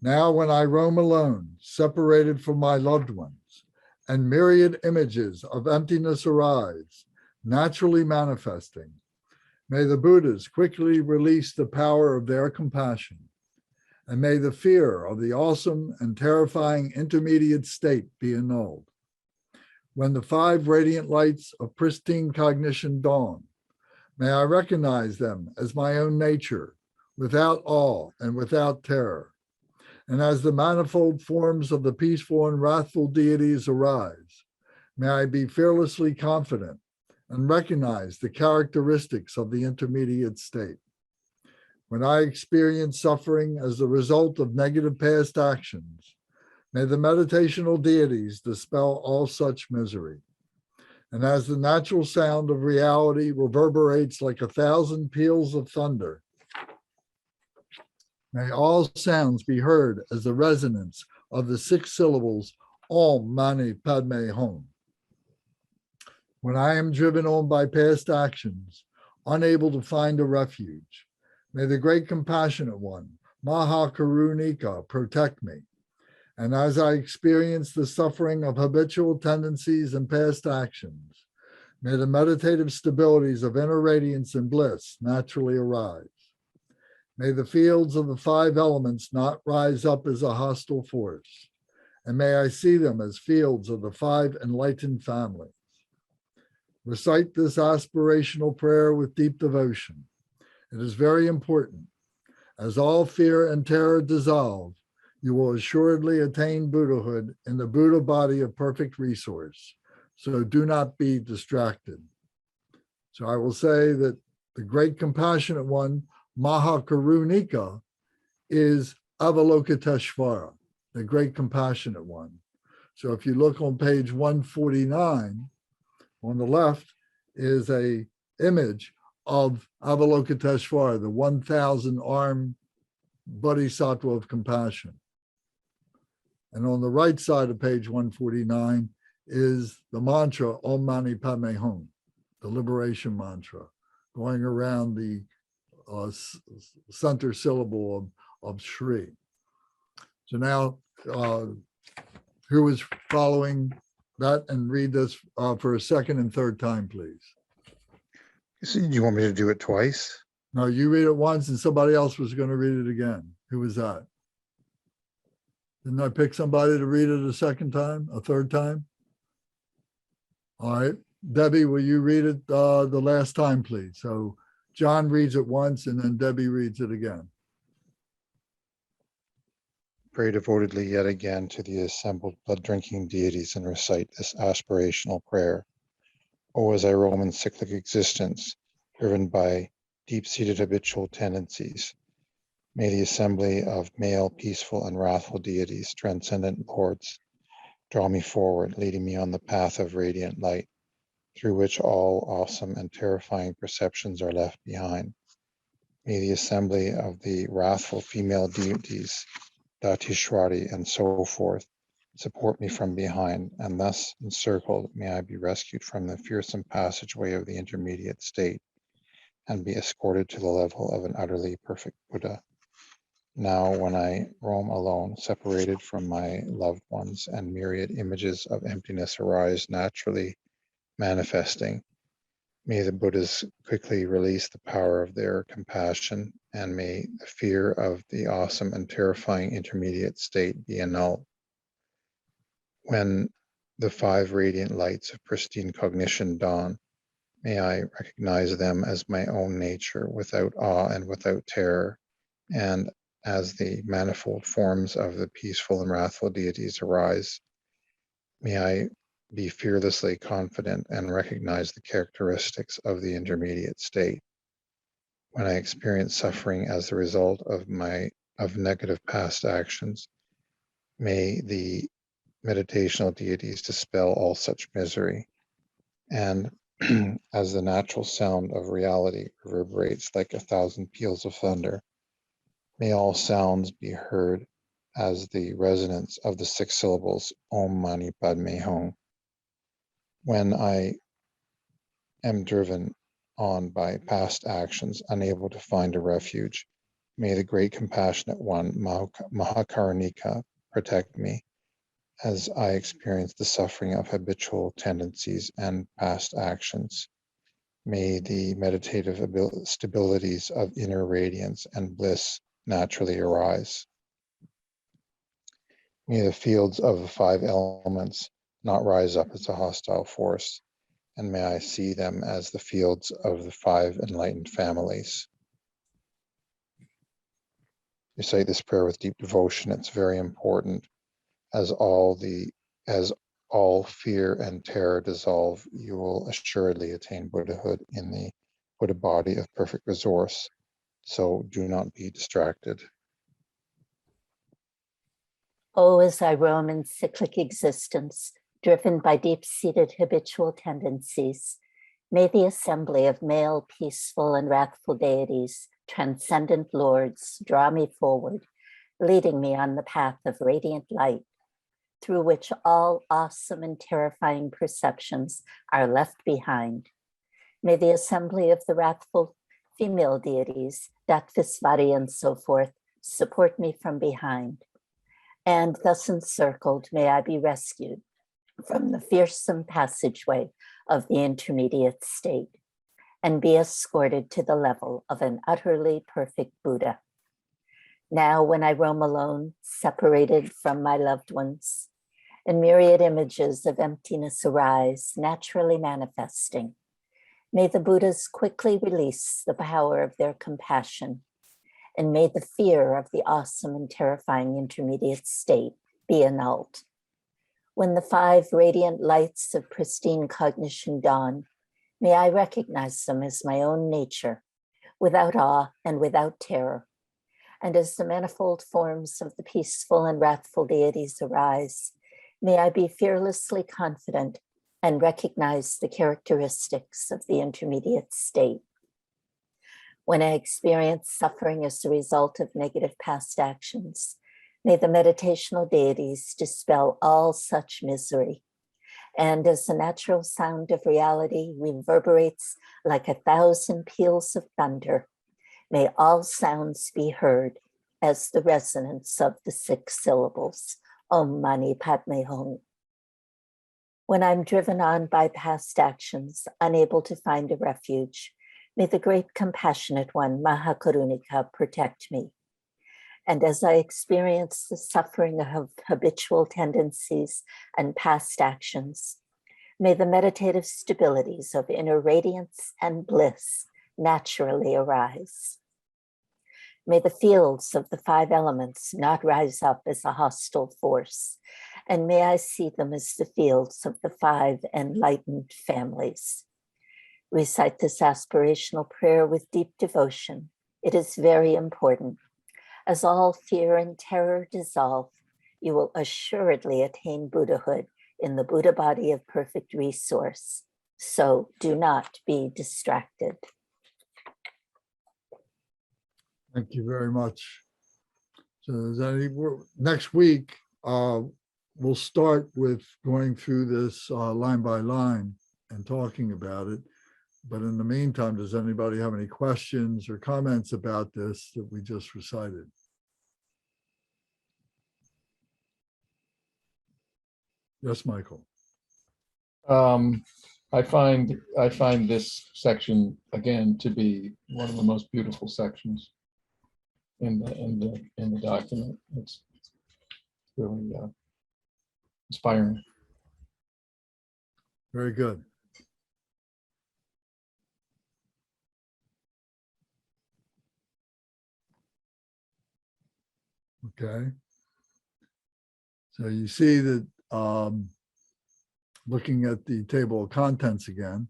Now, when I roam alone, separated from my loved ones, and myriad images of emptiness arise, naturally manifesting, may the Buddhas quickly release the power of their compassion, and may the fear of the awesome and terrifying intermediate state be annulled. When the 5 radiant lights of pristine cognition dawn, may I recognize them as my own nature, without awe and without terror. And as the manifold forms of the peaceful and wrathful deities arise, may I be fearlessly confident and recognize the characteristics of the intermediate state. When I experience suffering as the result of negative past actions, may the meditational deities dispel all such misery. And as the natural sound of reality reverberates like 1,000 peals of thunder, may all sounds be heard as the resonance of the 6 syllables, Om Mani Padme Hum. When I am driven on by past actions, unable to find a refuge, may the great compassionate one, Maha Karunika, protect me. And as I experience the suffering of habitual tendencies and past actions, may the meditative stabilities of inner radiance and bliss naturally arise. May the fields of the 5 elements not rise up as a hostile force, and may I see them as fields of the 5 enlightened families. Recite this aspirational prayer with deep devotion. It is very important. As all fear and terror dissolve, you will assuredly attain Buddhahood in the Buddha body of perfect resource. So do not be distracted. So I will say that the great compassionate one, Mahakarunika, is Avalokiteshvara, the great compassionate one. So if you look on page 149, on the left is a image of Avalokiteshvara, the 1,000-armed bodhisattva of compassion. And on the right side of page 149 is the mantra Om Mani Padme Hum, the liberation mantra, going around the center syllable of Shri. So now, who is following that and read this for a second and third time, please? So you want me to do it twice? No, you read it once and somebody else was going to read it again. Who was that? Didn't I pick somebody to read it a second time, a third time? All right. Debbie, will you read it the last time, please? So John reads it once and then Debbie reads it again. Pray devotedly yet again to the assembled blood-drinking deities and recite this aspirational prayer. O, as I roam in cyclic existence, driven by deep-seated habitual tendencies. May the assembly of male, peaceful, and wrathful deities, transcendent lords, draw me forward, leading me on the path of radiant light, through which all awesome and terrifying perceptions are left behind. May the assembly of the wrathful female deities, Datishwari, and so forth, support me from behind, and thus encircled, may I be rescued from the fearsome passageway of the intermediate state, and be escorted to the level of an utterly perfect Buddha. Now, when I roam alone, separated from my loved ones, and myriad images of emptiness arise naturally manifesting, may the Buddhas quickly release the power of their compassion, and may the fear of the awesome and terrifying intermediate state be annulled. When the 5 radiant lights of pristine cognition dawn, may I recognize them as my own nature, without awe and without terror, and as the manifold forms of the peaceful and wrathful deities arise, may I be fearlessly confident and recognize the characteristics of the intermediate state. When I experience suffering as the result of negative past actions, may the meditational deities dispel all such misery. And as the natural sound of reality reverberates like 1,000 peals of thunder, may all sounds be heard as the resonance of the 6 syllables Om Mani Padme Hum. When I am driven on by past actions, unable to find a refuge, may the great compassionate one, Mahakarunika, protect me as I experience the suffering of habitual tendencies and past actions. May the meditative stabilities of inner radiance and bliss naturally arise. May the fields of the 5 elements not rise up as a hostile force, and may I see them as the fields of the 5 enlightened families. Recite this prayer with deep devotion. It's very important. As all fear and terror dissolve, you will assuredly attain Buddhahood in the Buddha body of perfect resource. So do not be distracted. Oh, as I roam in cyclic existence, driven by deep-seated habitual tendencies, may the assembly of male, peaceful, and wrathful deities, transcendent lords, draw me forward, leading me on the path of radiant light, through which all awesome and terrifying perceptions are left behind. May the assembly of the wrathful female deities, Datvisvari and so forth, support me from behind. And thus encircled, may I be rescued from the fearsome passageway of the intermediate state, and be escorted to the level of an utterly perfect Buddha. Now, when I roam alone, separated from my loved ones, and myriad images of emptiness arise, naturally manifesting, may the Buddhas quickly release the power of their compassion, and may the fear of the awesome and terrifying intermediate state be annulled. When the 5 radiant lights of pristine cognition dawn, may I recognize them as my own nature, without awe and without terror. And as the manifold forms of the peaceful and wrathful deities arise, may I be fearlessly confident and recognize the characteristics of the intermediate state. When I experience suffering as a result of negative past actions, may the meditational deities dispel all such misery. And as the natural sound of reality reverberates like 1,000 peals of thunder, may all sounds be heard as the resonance of the 6 syllables, Om Mani Padme Hum. When I'm driven on by past actions, unable to find a refuge, may the great compassionate one, Mahakarunika, protect me. And as I experience the suffering of habitual tendencies and past actions, may the meditative stabilities of inner radiance and bliss naturally arise. May the fields of the 5 elements not rise up as a hostile force, and may I see them as the fields of the 5 enlightened families. Recite this aspirational prayer with deep devotion. It is very important. As all fear and terror dissolve, you will assuredly attain Buddhahood in the Buddha body of perfect resource. So do not be distracted. Thank you very much. So is any, next week, we'll start with going through this line by line and talking about it. But in the meantime, does anybody have any questions or comments about this that we just recited? Yes, Michael. I find this section again to be one of the most beautiful sections in the document. It's really inspiring. Very good. Okay. So you see that looking at the table of contents again,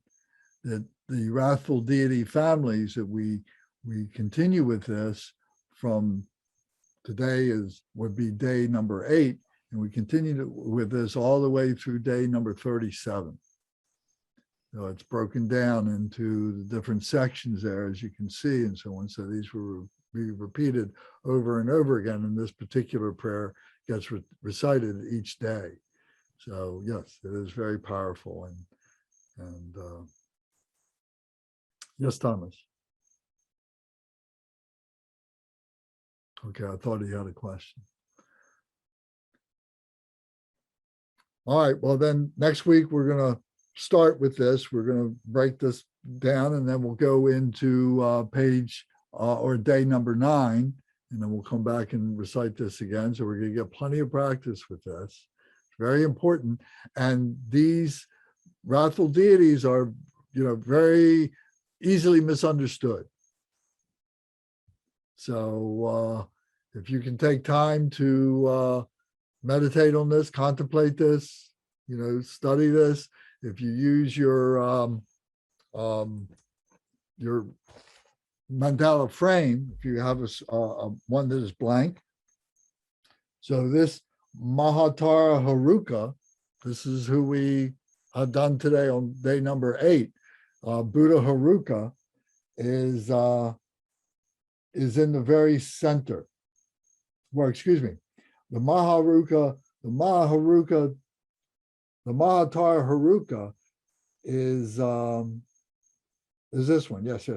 that the wrathful deity families that we continue with this from today would be day number 8, and we continue with this all the way through day number 37. So it's broken down into the different sections there, as you can see, and so on. So these will be repeated over and over again, and this particular prayer gets recited each day. So yes, it is very powerful. And yes, Thomas. Okay, I thought he had a question. All right, well then next week we're going to start with this. We're going to break this down, and then we'll go into page or day number 9, and then we'll come back and recite this again. So we're going to get plenty of practice with this. It's very important. And these wrathful deities are, very easily misunderstood. So if you can take time to meditate on this, contemplate this, study this. If you use your mandala frame, if you have a one that is blank. So this Mahatara Haruka, this is who we have done today on day number 8. Buddha Haruka is in the very center. Well, excuse me, the Mahatara Haruka is this one. Yes,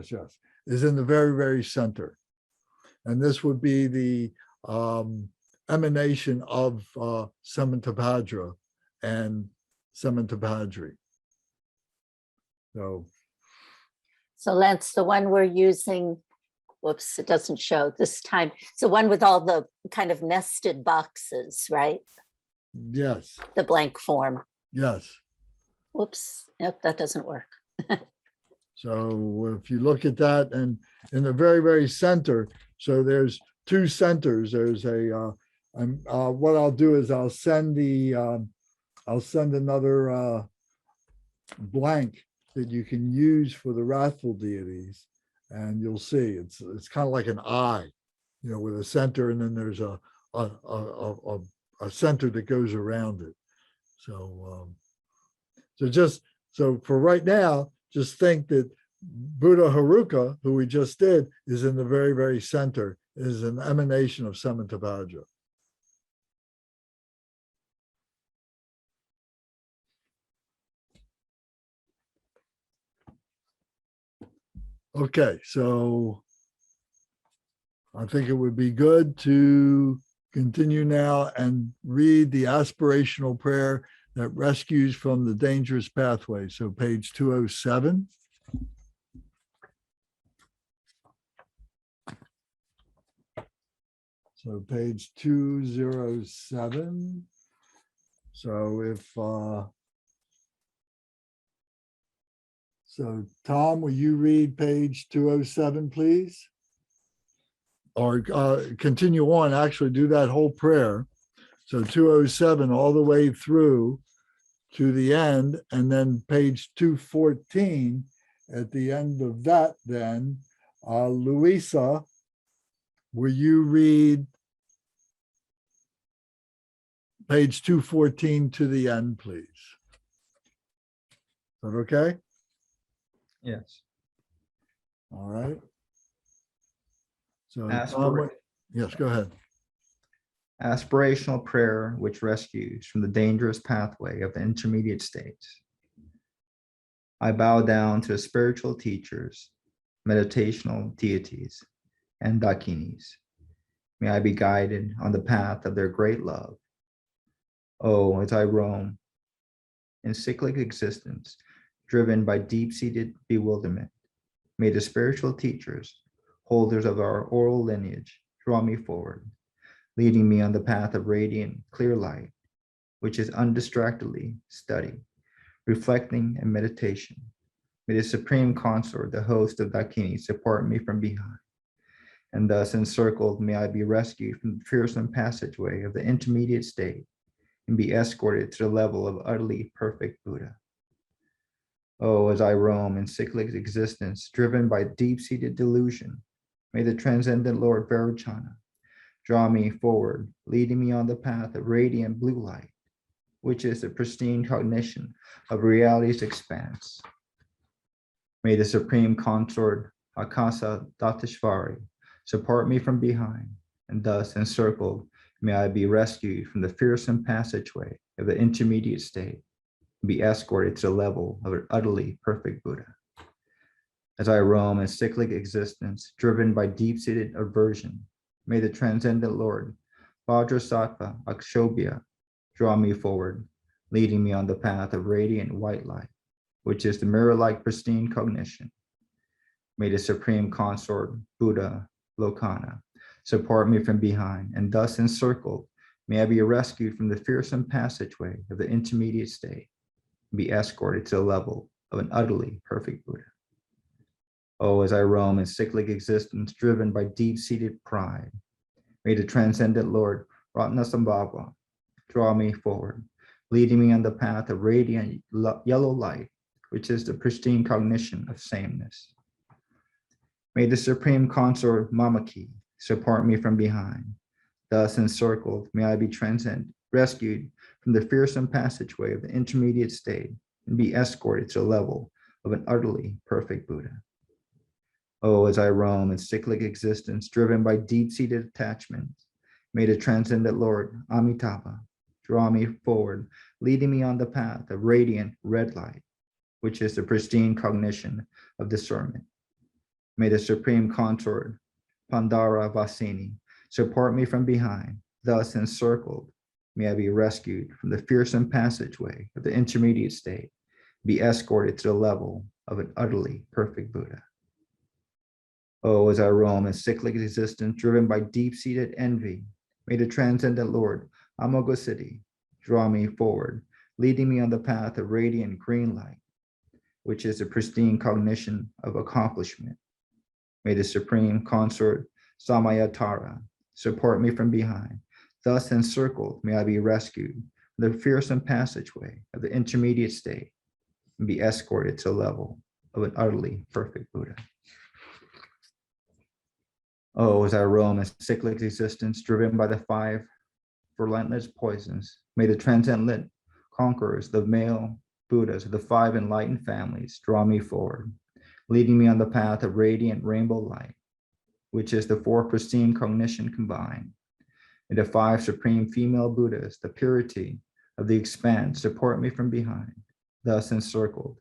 is in the very, very center. And this would be the emanation of Samantabhadra and Samantabhadri. So Lance, the one we're using, whoops, it doesn't show this time. It's the one with all the kind of nested boxes, right? Yes. The blank form. Yes. Whoops, nope, that doesn't work. So if you look at that, and in the very, very center, so there's 2 centers. There's what I'll do is I'll send another blank that you can use for the wrathful deities, and you'll see it's kind of like an eye, with a center, and then there's a center that goes around it. So so for right now, just think that Buddha Haruka, who we just did, is in the very, very center, is an emanation of Samantabhadra. Okay, so I think it would be good to continue now and read the aspirational prayer that rescues from the dangerous pathway. So page 207. So page 207. So if, so Tom, will you read page 207, please? Or continue on, actually do that whole prayer. So 207 all the way through to the end, and then page 214 at the end of that, then, Louisa, will you read page 214 to the end, please? Is that okay? Yes. All right. So, Aspirate. yes, go ahead. Aspirational prayer which rescues from the dangerous pathway of the intermediate states. I bow down to the spiritual teachers, meditational deities, and dakinis. May I be guided on the path of their great love. Oh, as I roam in cyclic existence, driven by deep-seated bewilderment, may the spiritual teachers, holders of our oral lineage, draw me forward, leading me on the path of radiant, clear light, which is undistractedly study, reflecting, and meditation. May the Supreme Consort, the host of Dakini, support me from behind. And thus encircled, may I be rescued from the fearsome passageway of the intermediate state and be escorted to the level of utterly perfect Buddha. Oh, as I roam in cyclic existence, driven by deep-seated delusion, may the transcendent Lord Vairocana draw me forward, leading me on the path of radiant blue light, which is the pristine cognition of reality's expanse. May the Supreme Consort Akasa Datashvari support me from behind, and thus encircled, may I be rescued from the fearsome passageway of the intermediate state and be escorted to the level of an utterly perfect Buddha. As I roam in cyclic existence, driven by deep-seated aversion, may the transcendent Lord Vajrasattva Akshobhya draw me forward, leading me on the path of radiant white light, which is the mirror-like pristine cognition. May the Supreme Consort Buddha Lokana support me from behind, and thus encircled, may I be rescued from the fearsome passageway of the intermediate state and be escorted to the level of an utterly perfect Buddha. Oh, as I roam in cyclic existence, driven by deep-seated pride, may the transcendent Lord Ratnasambhava draw me forward, leading me on the path of radiant yellow light, which is the pristine cognition of sameness. May the Supreme Consort Mamaki support me from behind. Thus encircled, may I be rescued from the fearsome passageway of the intermediate state and be escorted to the level of an utterly perfect Buddha. Oh, as I roam in cyclic existence, driven by deep-seated attachments, may the transcendent Lord Amitabha draw me forward, leading me on the path of radiant red light, which is the pristine cognition of discernment. May the Supreme Consort Pandara Vasini support me from behind. Thus encircled, may I be rescued from the fearsome passageway of the intermediate state, be escorted to the level of an utterly perfect Buddha. Oh, as I roam in cyclic existence, driven by deep-seated envy, may the transcendent Lord Amoghasiddhi draw me forward, leading me on the path of radiant green light, which is the pristine cognition of accomplishment. May the Supreme Consort Samayatara support me from behind. Thus encircled, may I be rescued from the fearsome passageway of the intermediate state and be escorted to the level of an utterly perfect Buddha. Oh, as I roam in cyclic existence, driven by the five relentless poisons, may the transcendent conquerors, the male Buddhas of the five enlightened families, draw me forward, leading me on the path of radiant rainbow light, which is the four pristine cognition combined. May the five supreme female Buddhas, the purity of the expanse, support me from behind. Thus encircled,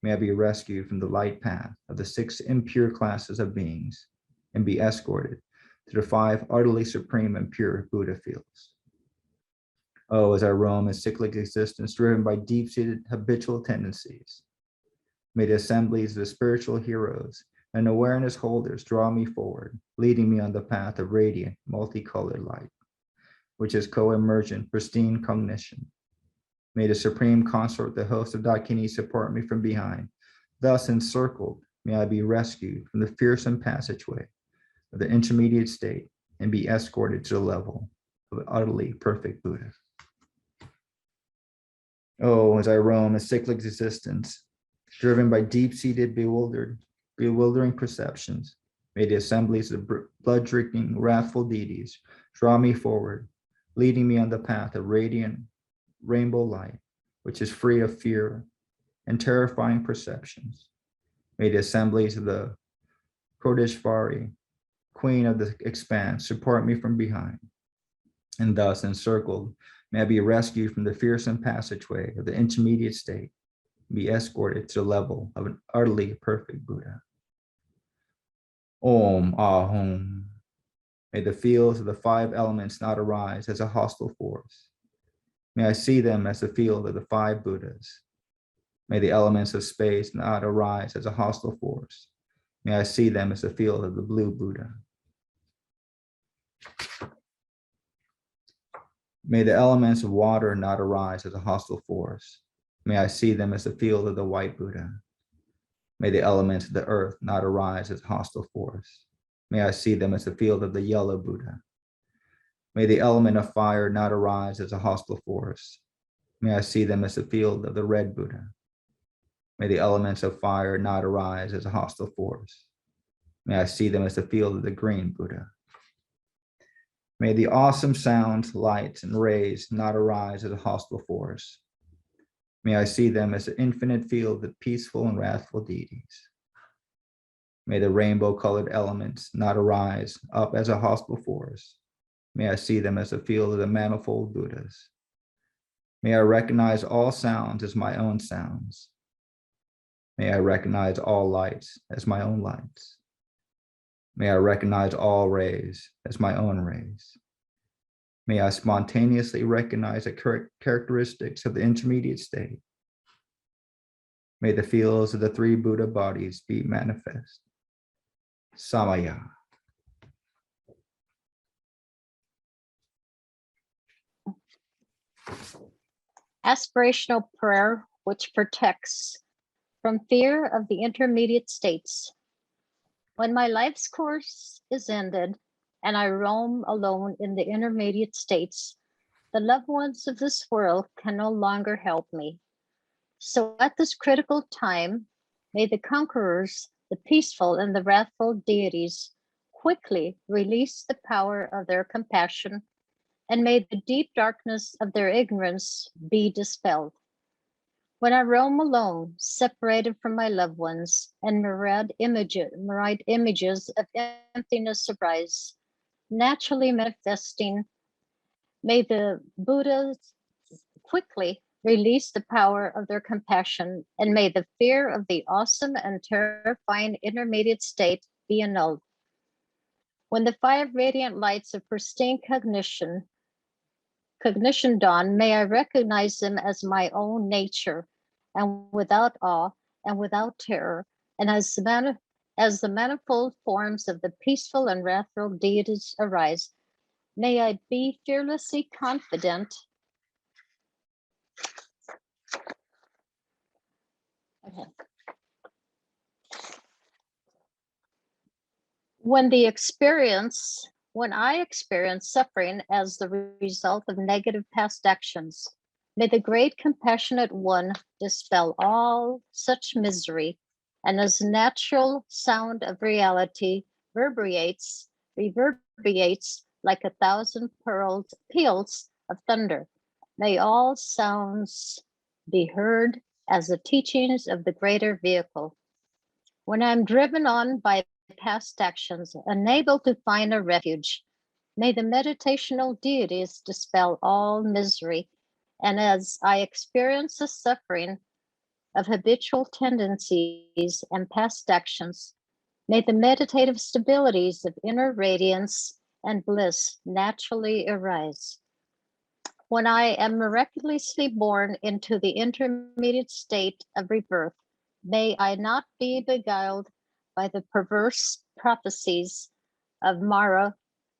may I be rescued from the light path of the six impure classes of beings and be escorted to the five utterly supreme and pure Buddha fields. Oh, as I roam in cyclic existence, driven by deep-seated habitual tendencies, may the assemblies of the spiritual heroes and awareness holders draw me forward, leading me on the path of radiant, multicolored light, which is co-emergent, pristine cognition. May the Supreme Consort, the host of Dakini, support me from behind. Thus encircled, may I be rescued from the fearsome passageway of the intermediate state and be escorted to the level of an utterly perfect Buddha. Oh, as I roam a cyclic existence, driven by deep-seated bewildering perceptions. May the assemblies of blood-drinking, wrathful deities draw me forward, leading me on the path of radiant rainbow light, which is free of fear and terrifying perceptions. May the assemblies of the Kodeshvari, Queen of the Expanse, support me from behind. And thus, encircled, may I be rescued from the fearsome passageway of the intermediate state, be escorted to the level of an utterly perfect Buddha. Om Ahum. May the fields of the five elements not arise as a hostile force. May I see them as the field of the five Buddhas. May the elements of space not arise as a hostile force. May I see them as the field of the blue Buddha. May the elements of water not arise as a hostile force. May I see them as the field of the white Buddha. May the elements of the earth not arise as a hostile force. May I see them as the field of the yellow Buddha. May the element of fire not arise as a hostile force. May I see them as the field of the red Buddha. May the elements of fire not arise as a hostile force. May I see them as the field of the green Buddha. May the awesome sounds, lights, and rays not arise as a hostile force. May I see them as an infinite field of peaceful and wrathful deities. May the rainbow-colored elements not arise up as a hostile force. May I see them as a field of the manifold Buddhas. May I recognize all sounds as my own sounds. May I recognize all lights as my own lights. May I recognize all rays as my own rays. May I spontaneously recognize the characteristics of the intermediate state. May the fields of the three Buddha bodies be manifest. Samaya. Aspirational prayer which protects from fear of the intermediate states. When my life's course is ended and I roam alone in the intermediate states, the loved ones of this world can no longer help me. So at this critical time, may the conquerors, the peaceful and the wrathful deities quickly release the power of their compassion, and may the deep darkness of their ignorance be dispelled. When I roam alone, separated from my loved ones, and mirage images of emptiness arise, naturally manifesting, may the Buddhas quickly release the power of their compassion, and may the fear of the awesome and terrifying intermediate state be annulled. When the five radiant lights of pristine cognition dawn, may I recognize them as my own nature, and without awe and without terror, and as the manifold forms of the peaceful and wrathful deities arise, may I be fearlessly confident when I experience suffering as the result of negative past actions. May the great compassionate one dispel all such misery, and as natural sound of reality reverberates like 1,000 peals of thunder, may all sounds be heard as the teachings of the greater vehicle. When I'm driven on by past actions, unable to find a refuge, may the meditational deities dispel all misery. And as I experience the suffering of habitual tendencies and past actions, may the meditative stabilities of inner radiance and bliss naturally arise. When I am miraculously born into the intermediate state of rebirth, may I not be beguiled by the perverse prophecies of Mara,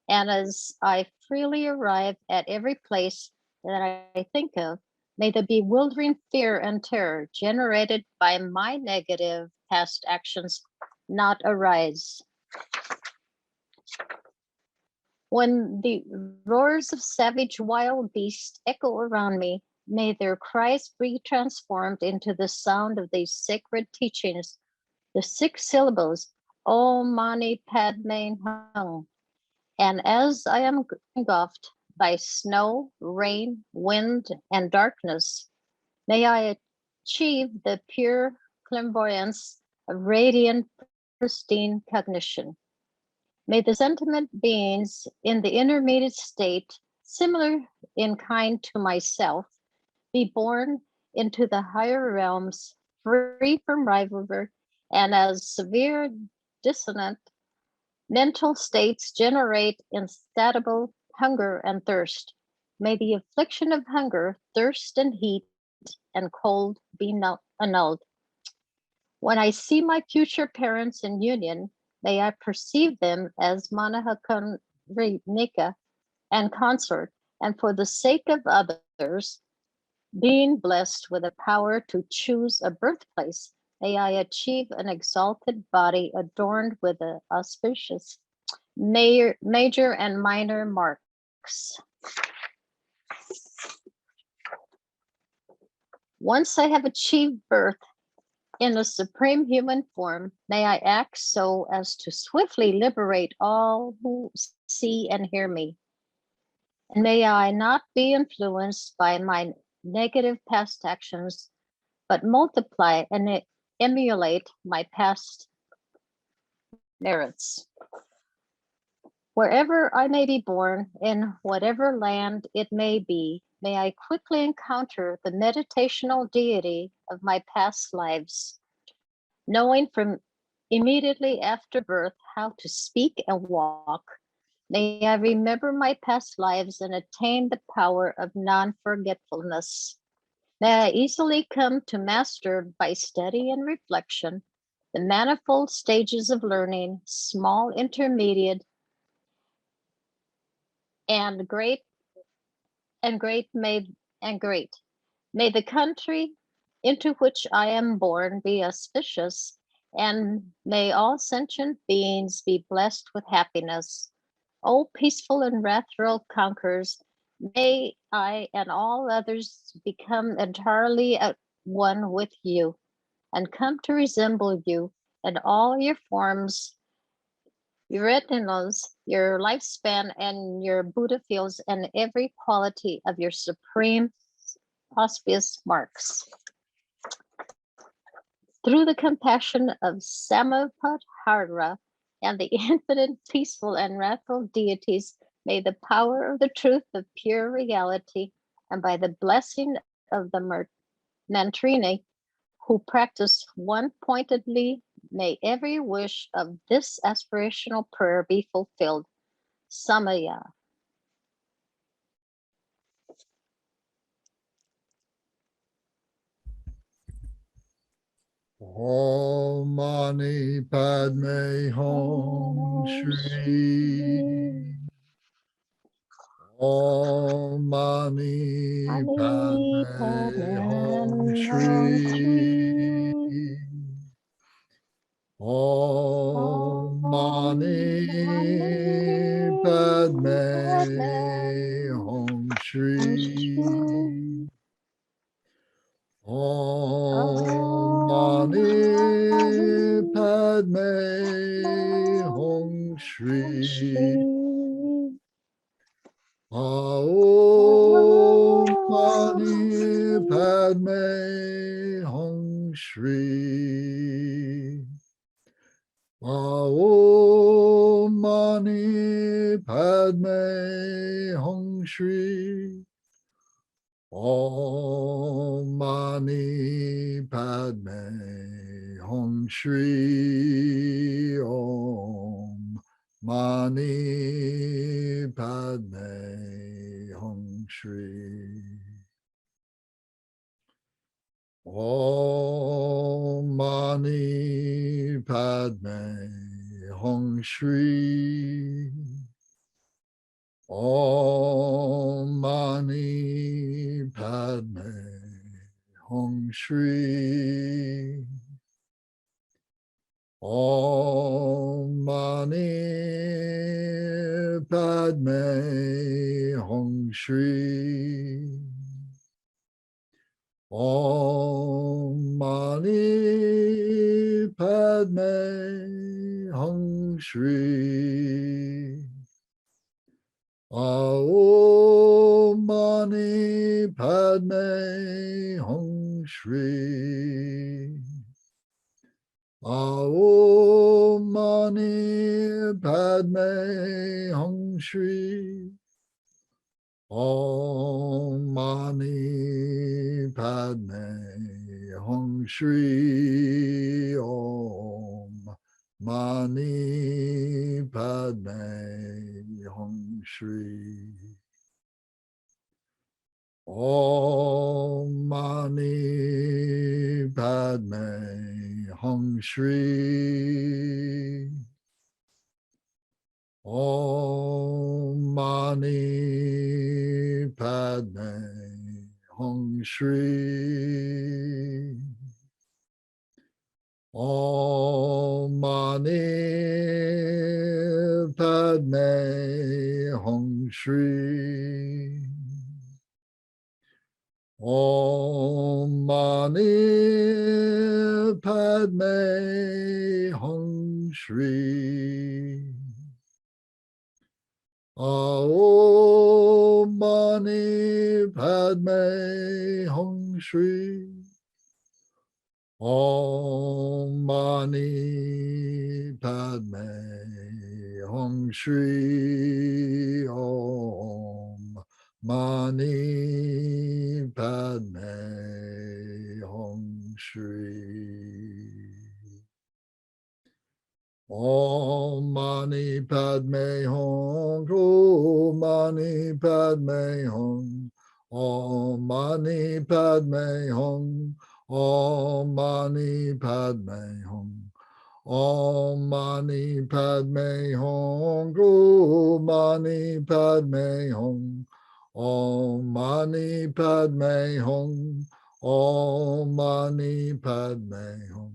and as I freely arrive at every place that I think of, may the bewildering fear and terror generated by my negative past actions not arise. When the roars of savage wild beasts echo around me, may their cries be transformed into the sound of these sacred teachings, the 6 syllables, Om Mani Padme Hum. And as I am engulfed by snow, rain, wind, and darkness, may I achieve the pure clairvoyance of radiant, pristine cognition. May the sentient beings in the intermediate state, similar in kind to myself, be born into the higher realms, free from rivalry, and as severe dissonant mental states generate insatiable hunger and thirst. May the affliction of hunger, thirst, and heat and cold be annulled. When I see my future parents in union, may I perceive them as Manahakarnika and consort, and for the sake of others, being blessed with the power to choose a birthplace, may I achieve an exalted body adorned with the auspicious major and minor marks. Once I have achieved birth in a supreme human form, may I act so as to swiftly liberate all who see and hear me. And may I not be influenced by my negative past actions, but multiply and emulate my past merits. Wherever I may be born, in whatever land it may be, may I quickly encounter the meditational deity of my past lives, knowing from immediately after birth how to speak and walk. May I remember my past lives and attain the power of non-forgetfulness. May I easily come to master by study and reflection the manifold stages of learning, small, intermediate, and great. May the country into which I am born be auspicious, and may all sentient beings be blessed with happiness. O peaceful and wrathful conquerors, may I and all others become entirely at one with you, and come to resemble you in all your forms, your retinas, your lifespan, and your Buddha fields, and every quality of your supreme auspicious marks. Through the compassion of Samapadhara and the infinite peaceful and wrathful deities, may the power of the truth of pure reality, and by the blessing of the Mantrini who practice one pointedly, may every wish of this aspirational prayer be fulfilled. Samaya. Om Mani Padme Hum Shri. Om Mani Padme Hum Shri. Om Mani Padme Hum Shri. Om Mani Padme Hum Shri. Om Mani Padme Hum Shri. Om Mani Padme Hum Shri. Om Mani Padme Hum Shri. Om Mani Padme Hum Shri. Om Mani Padme Hum Shri. Om Mani Padme Hum Shri. Om Mani Padme Hum Shri. Om Mani Padme Hum Shri. Om Mani Padme Hum Shri. Om Mani Padme Hum Shri. Om Mani Padme Hum Shri. Om Mani Padme Hum Shri. Om Mani Padme Hum Shri. Om Mani Padme Hum Shri. Om Mani Padme Hum Shri. Om Mani Padme Hum Shri. Om Mani Padme Hum Shri. Om Mani Padme Hum Shri. Om Mani Padme Hum Shri. Om Mani Padme Hum. Om Mani Padme Hum. Om Mani Padme Hum. Om Mani Padme Hum. Om Mani Padme Hum. Om Mani Padme Hum. Om Mani Padme Hum. Om Mani Padme Hum.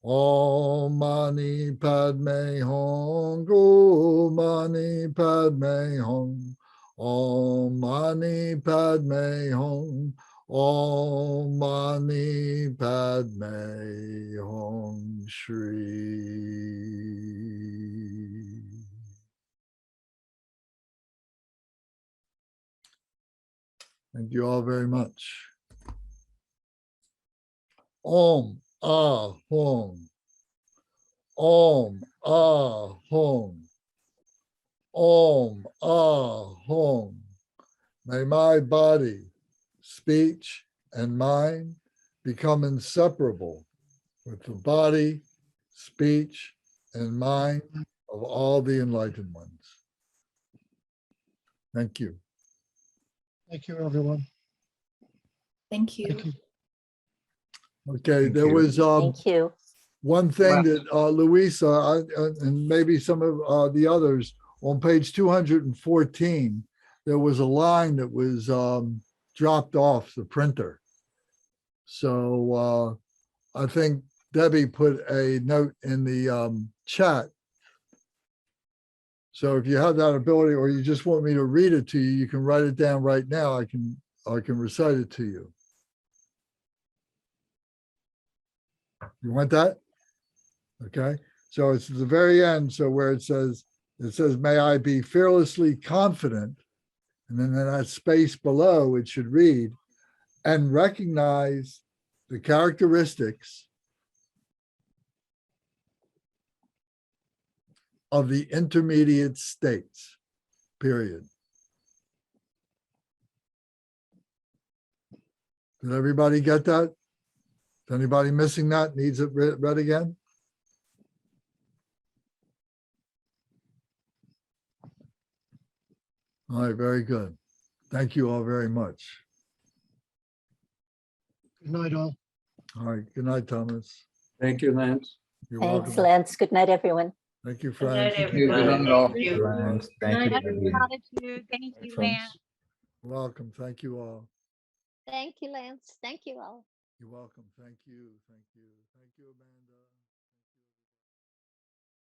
Om Mani Padme Hum. Om Mani Padme Hum. Om Mani Padme Hum. Om Mani Padme Hum Shri. Thank you all very much. Om Ah Hum. Om Ah Hum. Om Ah Hum. May my body, speech, and mind become inseparable with the body, speech, and mind of all the enlightened ones. Thank you. Thank you, everyone. Thank you. Thank you. Okay, Thank there you. was Thank you. one thing that Louisa and maybe some of the others, on page 214, there was a line that was dropped off the printer. So I think Debbie put a note in the chat. So if you have that ability, or you just want me to read it to you, you can write it down right now. I can recite it to you. You want that? Okay. So it's at the very end. So where it says, may I be fearlessly confident. And then in that space below, it should read, and recognize the characteristics of the intermediate states, period. Did everybody get that? Is anybody missing that? Needs it read again? All right, very good. Thank you all very much. Good night, all. All right, good night, Thomas. Thank you, Lance. You're Thanks, welcome. Lance. Good night, everyone. Thank you, Good night, friends. Good everybody. night, all. Thank you. Lance. Thank you, Night, Debbie. gratitude. Thank you, Lance. Welcome. Thank you all. Thank you, Lance. Thank you all. You're welcome. Thank you. Thank you. Thank you, Amanda.